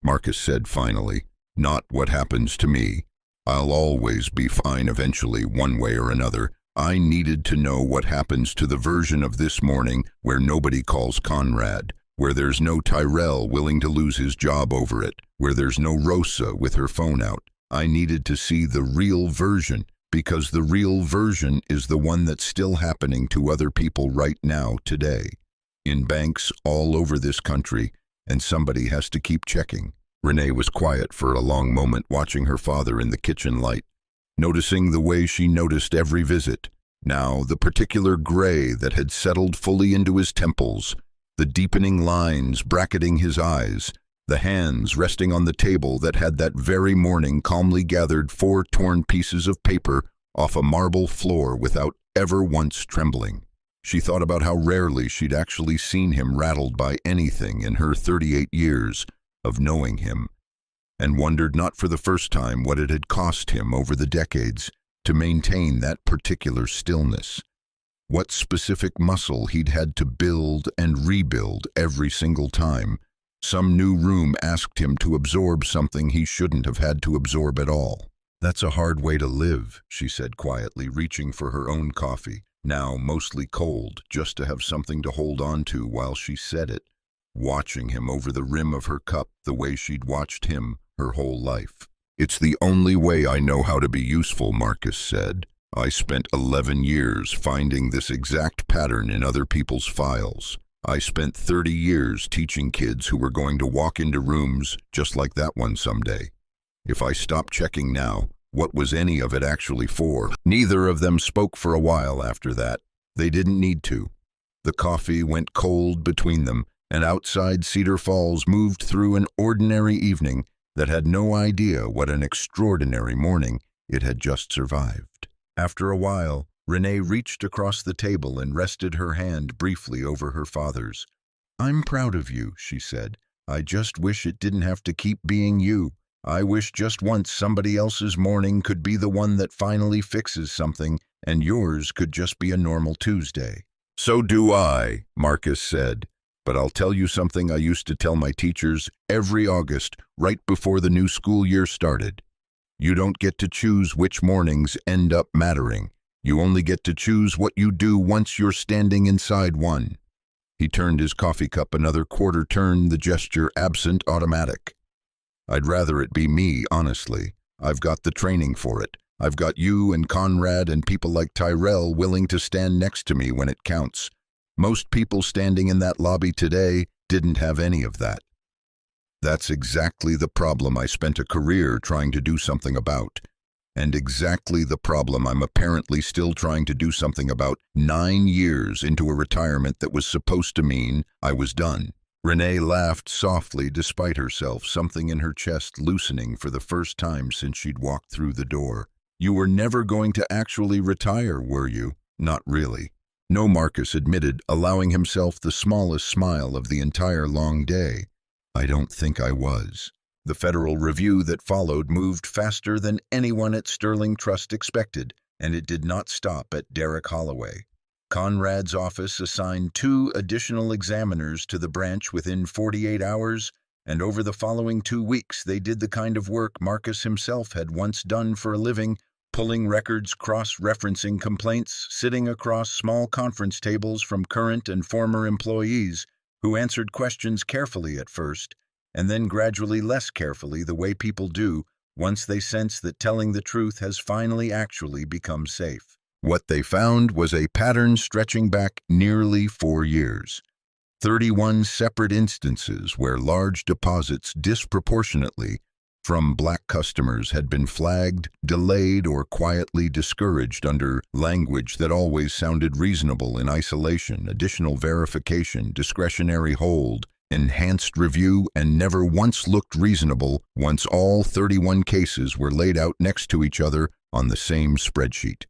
Marcus said finally. Not what happens to me. I'll always be fine eventually, one way or another. I needed to know what happens to the version of this morning where nobody calls Conrad, where there's no Tyrell willing to lose his job over it, where there's no Rosa with her phone out. I needed to see the real version, because the real version is the one that's still happening to other people right now today, in banks all over this country, and somebody has to keep checking. Renee was quiet for a long moment, watching her father in the kitchen light, noticing the way she noticed every visit. Now, the particular gray that had settled fully into his temples, the deepening lines bracketing his eyes, the hands resting on the table that had that very morning calmly gathered 4 torn pieces of paper off a marble floor without ever once trembling. She thought about how rarely she'd actually seen him rattled by anything in her 38 years of knowing him, and wondered not for the first time what it had cost him over the decades to maintain that particular stillness. What specific muscle he'd had to build and rebuild every single time some new room asked him to absorb something he shouldn't have had to absorb at all. That's a hard way to live, she said quietly, reaching for her own coffee, now mostly cold, just to have something to hold on to while she said it, watching him over the rim of her cup the way she'd watched him her whole life. It's the only way I know how to be useful, Marcus said. I spent 11 years finding this exact pattern in other people's files. I spent 30 years teaching kids who were going to walk into rooms just like that one someday. If I stopped checking now, what was any of it actually for? Neither of them spoke for a while after that. They didn't need to. The coffee went cold between them, and outside Cedar Falls moved through an ordinary evening that had no idea what an extraordinary morning it had just survived. After a while, Renee reached across the table and rested her hand briefly over her father's. "I'm proud of you," she said. "I just wish it didn't have to keep being you. I wish just once somebody else's morning could be the one that finally fixes something, and yours could just be a normal Tuesday." "So do I," Marcus said. "But I'll tell you something I used to tell my teachers every August, right before the new school year started. You don't get to choose which mornings end up mattering. You only get to choose what you do once you're standing inside one." He turned his coffee cup another quarter turn, the gesture absent automatic. "I'd rather it be me, honestly. I've got the training for it. I've got you and Conrad and people like Tyrell willing to stand next to me when it counts. Most people standing in that lobby today didn't have any of that. That's exactly the problem I spent a career trying to do something about. And exactly the problem I'm apparently still trying to do something about 9 years into a retirement that was supposed to mean I was done." Renee laughed softly despite herself, something in her chest loosening for the first time since she'd walked through the door. "You were never going to actually retire, were you?" "Not really." "No," Marcus admitted, allowing himself the smallest smile of the entire long day. "I don't think I was." The Federal Review that followed moved faster than anyone at Sterling Trust expected, and it did not stop at Derek Holloway. Conrad's office assigned 2 additional examiners to the branch within 48 hours, and over the following 2 weeks they did the kind of work Marcus himself had once done for a living, pulling records, cross-referencing complaints, sitting across small conference tables from current and former employees who answered questions carefully at first, and then gradually less carefully, the way people do once they sense that telling the truth has finally actually become safe. What they found was a pattern stretching back nearly 4 years. 31 separate instances where large deposits disproportionately from black customers had been flagged, delayed, or quietly discouraged under language that always sounded reasonable in isolation, additional verification, discretionary hold, enhanced review, and never once looked reasonable once all 31 cases were laid out next to each other on the same spreadsheet.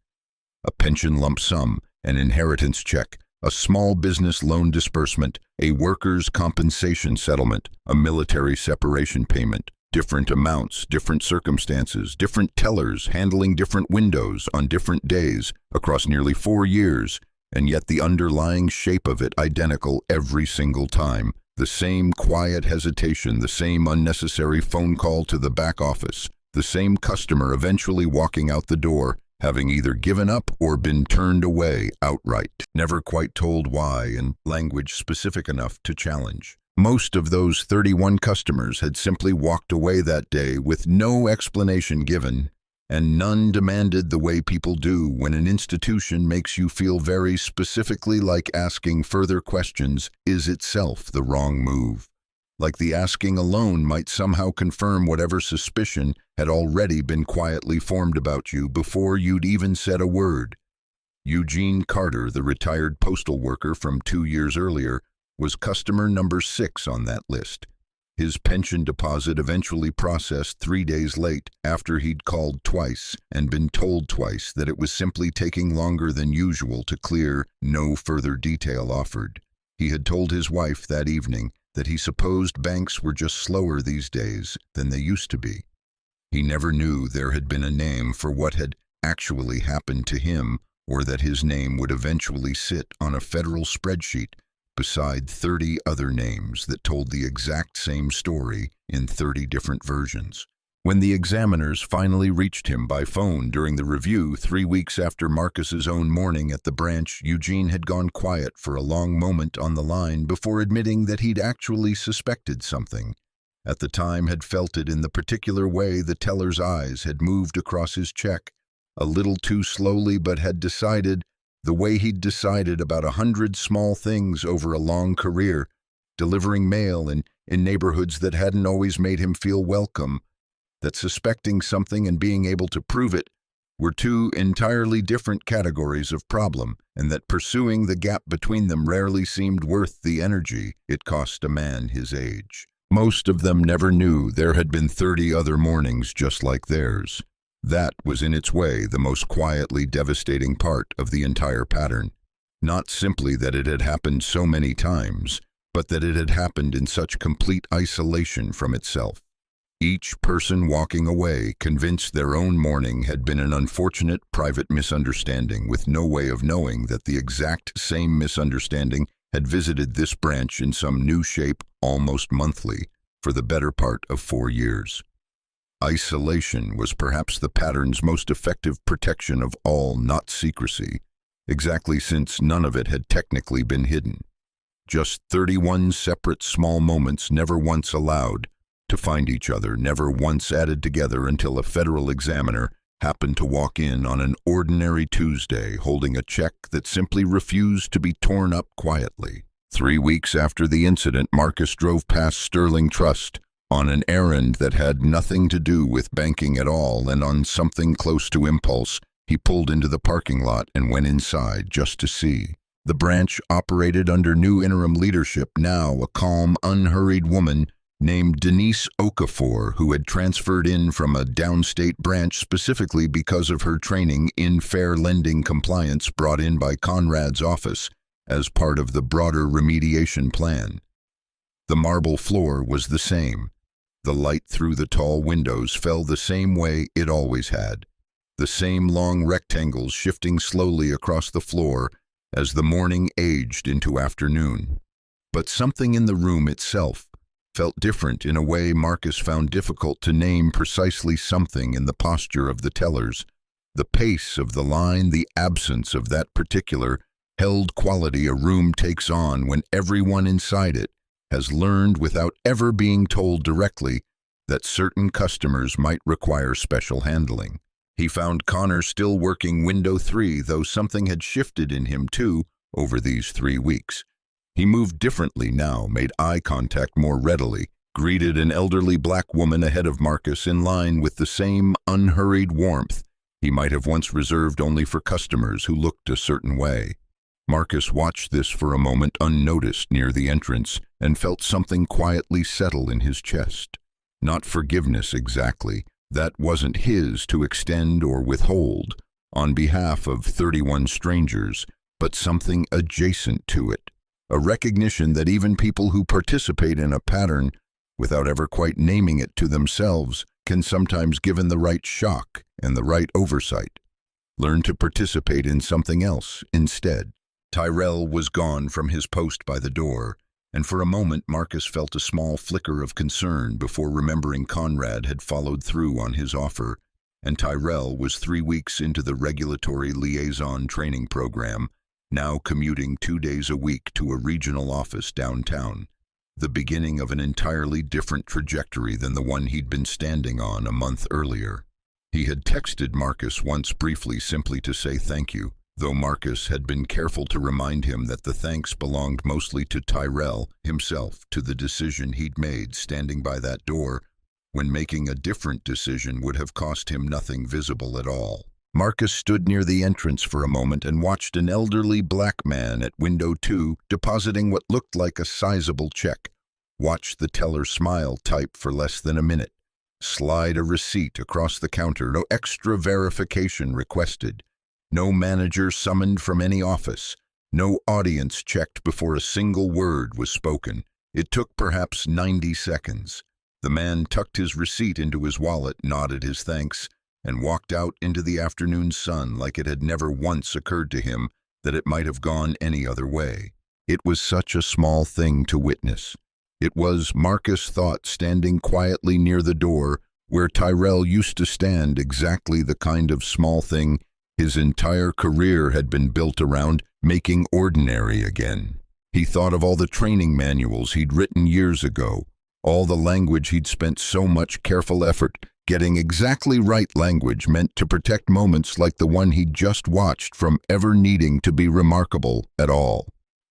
A pension lump sum, an inheritance check, a small business loan disbursement, a workers' compensation settlement, a military separation payment, different amounts, different circumstances, different tellers handling different windows on different days across nearly 4 years, and yet the underlying shape of it identical every single time. The same quiet hesitation, the same unnecessary phone call to the back office, the same customer eventually walking out the door, having either given up or been turned away outright, never quite told why in language specific enough to challenge. Most of those 31 customers had simply walked away that day with no explanation given, and none demanded the way people do when an institution makes you feel very specifically like asking further questions is itself the wrong move. Like the asking alone might somehow confirm whatever suspicion had already been quietly formed about you before you'd even said a word. Eugene Carter, the retired postal worker from 2 years earlier, was customer number 6 on that list. His pension deposit eventually processed 3 days late after he'd called twice and been told twice that it was simply taking longer than usual to clear, no further detail offered. He had told his wife that evening that he supposed banks were just slower these days than they used to be. He never knew there had been a name for what had actually happened to him, or that his name would eventually sit on a federal spreadsheet beside 30 other names that told the exact same story in 30 different versions. When the examiners finally reached him by phone during the review 3 weeks after Marcus's own morning at the branch, Eugene had gone quiet for a long moment on the line before admitting that he'd actually suspected something. At the time had felt it in the particular way the teller's eyes had moved across his check, a little too slowly, but had decided the way he'd decided about 100 small things over a long career, delivering mail in neighborhoods that hadn't always made him feel welcome, that suspecting something and being able to prove it were 2 entirely different categories of problem, and that pursuing the gap between them rarely seemed worth the energy it cost a man his age. Most of them never knew there had been 30 other mornings just like theirs. That was in its way the most quietly devastating part of the entire pattern. Not simply that it had happened so many times, but that it had happened in such complete isolation from itself. Each person walking away convinced their own morning had been an unfortunate private misunderstanding, with no way of knowing that the exact same misunderstanding had visited this branch in some new shape almost monthly for the better part of 4 years. Isolation was perhaps the pattern's most effective protection of all, not secrecy, exactly since none of it had technically been hidden. Just 31 separate small moments never once allowed to find each other, never once added together until a federal examiner happened to walk in on an ordinary Tuesday holding a check that simply refused to be torn up quietly. 3 weeks after the incident, Marcus drove past Sterling Trust on an errand that had nothing to do with banking at all, and on something close to impulse, he pulled into the parking lot and went inside just to see. The branch operated under new interim leadership, now a calm, unhurried woman named Denise Okafor, who had transferred in from a downstate branch specifically because of her training in fair lending compliance brought in by Conrad's office as part of the broader remediation plan. The marble floor was the same. The light through the tall windows fell the same way it always had. The same long rectangles shifting slowly across the floor as the morning aged into afternoon. But something in the room itself felt different in a way Marcus found difficult to name. Precisely something in the posture of the tellers, the pace of the line, the absence of that particular held quality a room takes on when everyone inside it has learned without ever being told directly that certain customers might require special handling. He found Connor still working window 3, though something had shifted in him too over these 3 weeks. He moved differently now, made eye contact more readily, greeted an elderly black woman ahead of Marcus in line with the same unhurried warmth he might have once reserved only for customers who looked a certain way. Marcus watched this for a moment unnoticed near the entrance and felt something quietly settle in his chest. Not forgiveness exactly, that wasn't his to extend or withhold on behalf of 31 strangers, but something adjacent to it. A recognition that even people who participate in a pattern without ever quite naming it to themselves can sometimes, given the right shock and the right oversight, learn to participate in something else instead. Tyrell was gone from his post by the door, and for a moment Marcus felt a small flicker of concern before remembering Conrad had followed through on his offer, and Tyrell was 3 weeks into the regulatory liaison training program, now commuting 2 days a week to a regional office downtown, the beginning of an entirely different trajectory than the one he'd been standing on a month earlier. He had texted Marcus once briefly simply to say thank you, though Marcus had been careful to remind him that the thanks belonged mostly to Tyrell himself, to the decision he'd made standing by that door when making a different decision would have cost him nothing visible at all. Marcus stood near the entrance for a moment and watched an elderly black man at window 2 depositing what looked like a sizable check. Watched the teller smile type for less than a minute, slide a receipt across the counter, no extra verification requested. No manager summoned from any office, no audience checked before a single word was spoken. It took perhaps 90 seconds. The man tucked his receipt into his wallet, nodded his thanks, and walked out into the afternoon sun like it had never once occurred to him that it might have gone any other way. It was such a small thing to witness. It was, Marcus thought, standing quietly near the door where Tyrell used to stand, exactly the kind of small thing his entire career had been built around, making ordinary again. He thought of all the training manuals he'd written years ago, all the language he'd spent so much careful effort getting exactly right language meant to protect moments like the one he'd just watched from ever needing to be remarkable at all.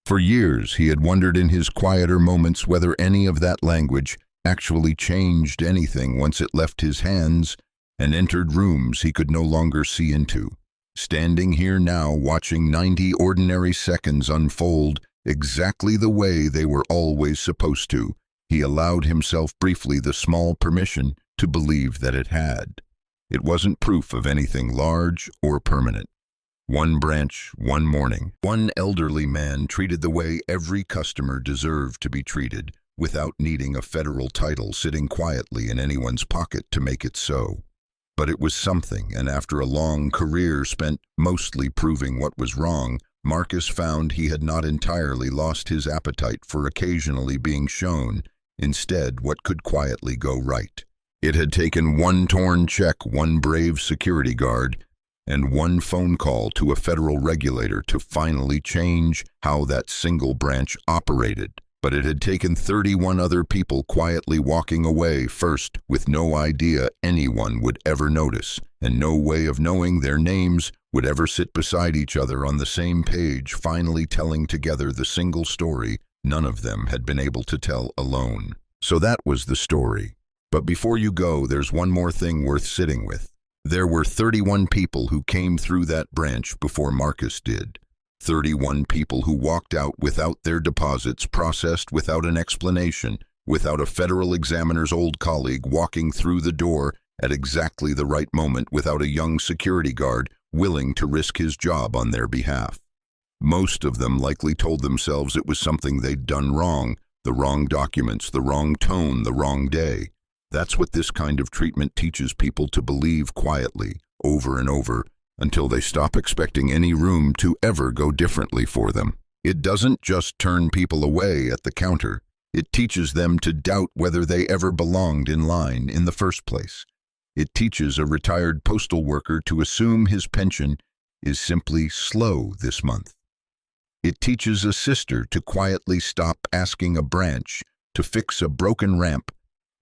For years he had wondered in his quieter moments whether any of that language actually changed anything once it left his hands and entered rooms he could no longer see into. Standing here now, watching 90 ordinary seconds unfold exactly the way they were always supposed to, he allowed himself briefly the small permission to believe that it had. It wasn't proof of anything large or permanent. One branch, one morning, one elderly man treated the way every customer deserved to be treated, without needing a federal title sitting quietly in anyone's pocket to make it so. But it was something, and after a long career spent mostly proving what was wrong, Marcus found he had not entirely lost his appetite for occasionally being shown, instead, what could quietly go right. It had taken one torn check, one brave security guard, and one phone call to a federal regulator to finally change how that single branch operated. But it had taken 31 other people quietly walking away first, with no idea anyone would ever notice, and no way of knowing their names would ever sit beside each other on the same page, finally telling together the single story none of them had been able to tell alone. So that was the story. But before you go, there's one more thing worth sitting with. There were 31 people who came through that branch before Marcus did. 31 people who walked out without their deposits processed, without an explanation, without a federal examiner's old colleague walking through the door at exactly the right moment, without a young security guard willing to risk his job on their behalf. Most of them likely told themselves it was something they'd done wrong, the wrong documents, the wrong tone, the wrong day. That's what this kind of treatment teaches people to believe quietly, over and over, until they stop expecting any room to ever go differently for them. It doesn't just turn people away at the counter. It teaches them to doubt whether they ever belonged in line in the first place. It teaches a retired postal worker to assume his pension is simply slow this month. It teaches a sister to quietly stop asking a branch to fix a broken ramp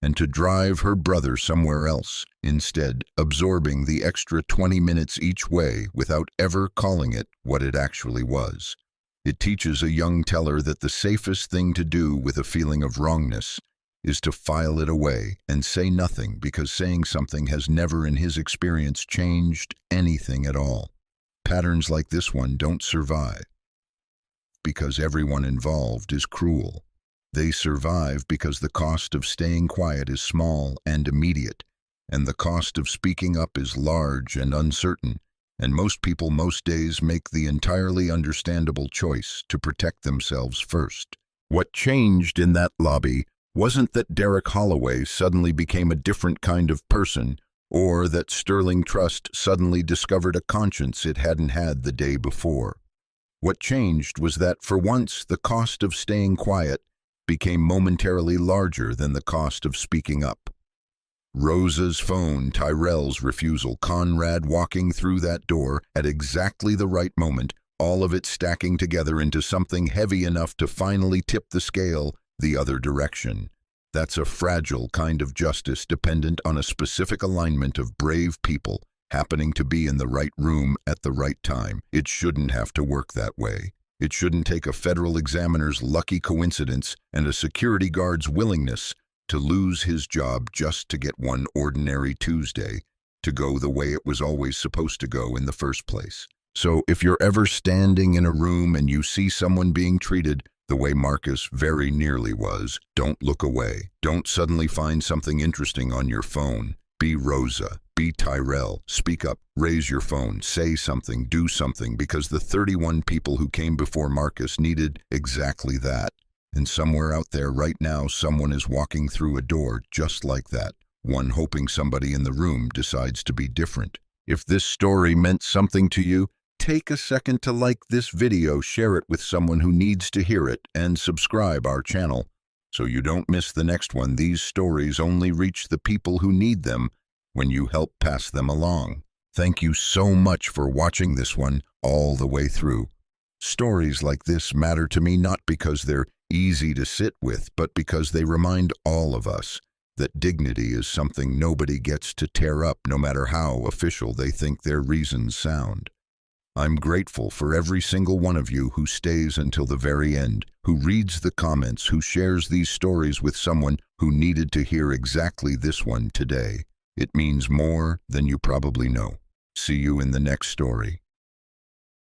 and to drive her brother somewhere else, instead absorbing the extra 20 minutes each way without ever calling it what it actually was. It teaches a young teller that the safest thing to do with a feeling of wrongness is to file it away and say nothing, because saying something has never in his experience changed anything at all. Patterns like this one don't survive because everyone involved is cruel. They survive because the cost of staying quiet is small and immediate, and the cost of speaking up is large and uncertain, and most people most days make the entirely understandable choice to protect themselves first. What changed in that lobby wasn't that Derek Holloway suddenly became a different kind of person, or that Sterling Trust suddenly discovered a conscience it hadn't had the day before. What changed was that, for once, the cost of staying quiet became momentarily larger than the cost of speaking up. Rosa's phone, Tyrell's refusal, Conrad walking through that door at exactly the right moment, all of it stacking together into something heavy enough to finally tip the scale the other direction. That's a fragile kind of justice dependent on a specific alignment of brave people happening to be in the right room at the right time. It shouldn't have to work that way. It shouldn't take a federal examiner's lucky coincidence and a security guard's willingness to lose his job just to get one ordinary Tuesday to go the way it was always supposed to go in the first place. So if you're ever standing in a room and you see someone being treated the way Marcus very nearly was, don't look away. Don't suddenly find something interesting on your phone. Be Rosa. Be Tyrell. Speak up. Raise your phone. Say something. Do something, because the 31 people who came before Marcus needed exactly that. And somewhere out there right now, someone is walking through a door just like that, one hoping somebody in the room decides to be different. If this story meant something to you, take a second to like this video, share it with someone who needs to hear it, and subscribe our channel so you don't miss the next one. These stories only reach the people who need them when you help pass them along. Thank you so much for watching this one all the way through. Stories like this matter to me not because they're easy to sit with, but because they remind all of us that dignity is something nobody gets to tear up, no matter how official they think their reasons sound. I'm grateful for every single one of you who stays until the very end, who reads the comments, who shares these stories with someone who needed to hear exactly this one today. It means more than you probably know. See you in the next story.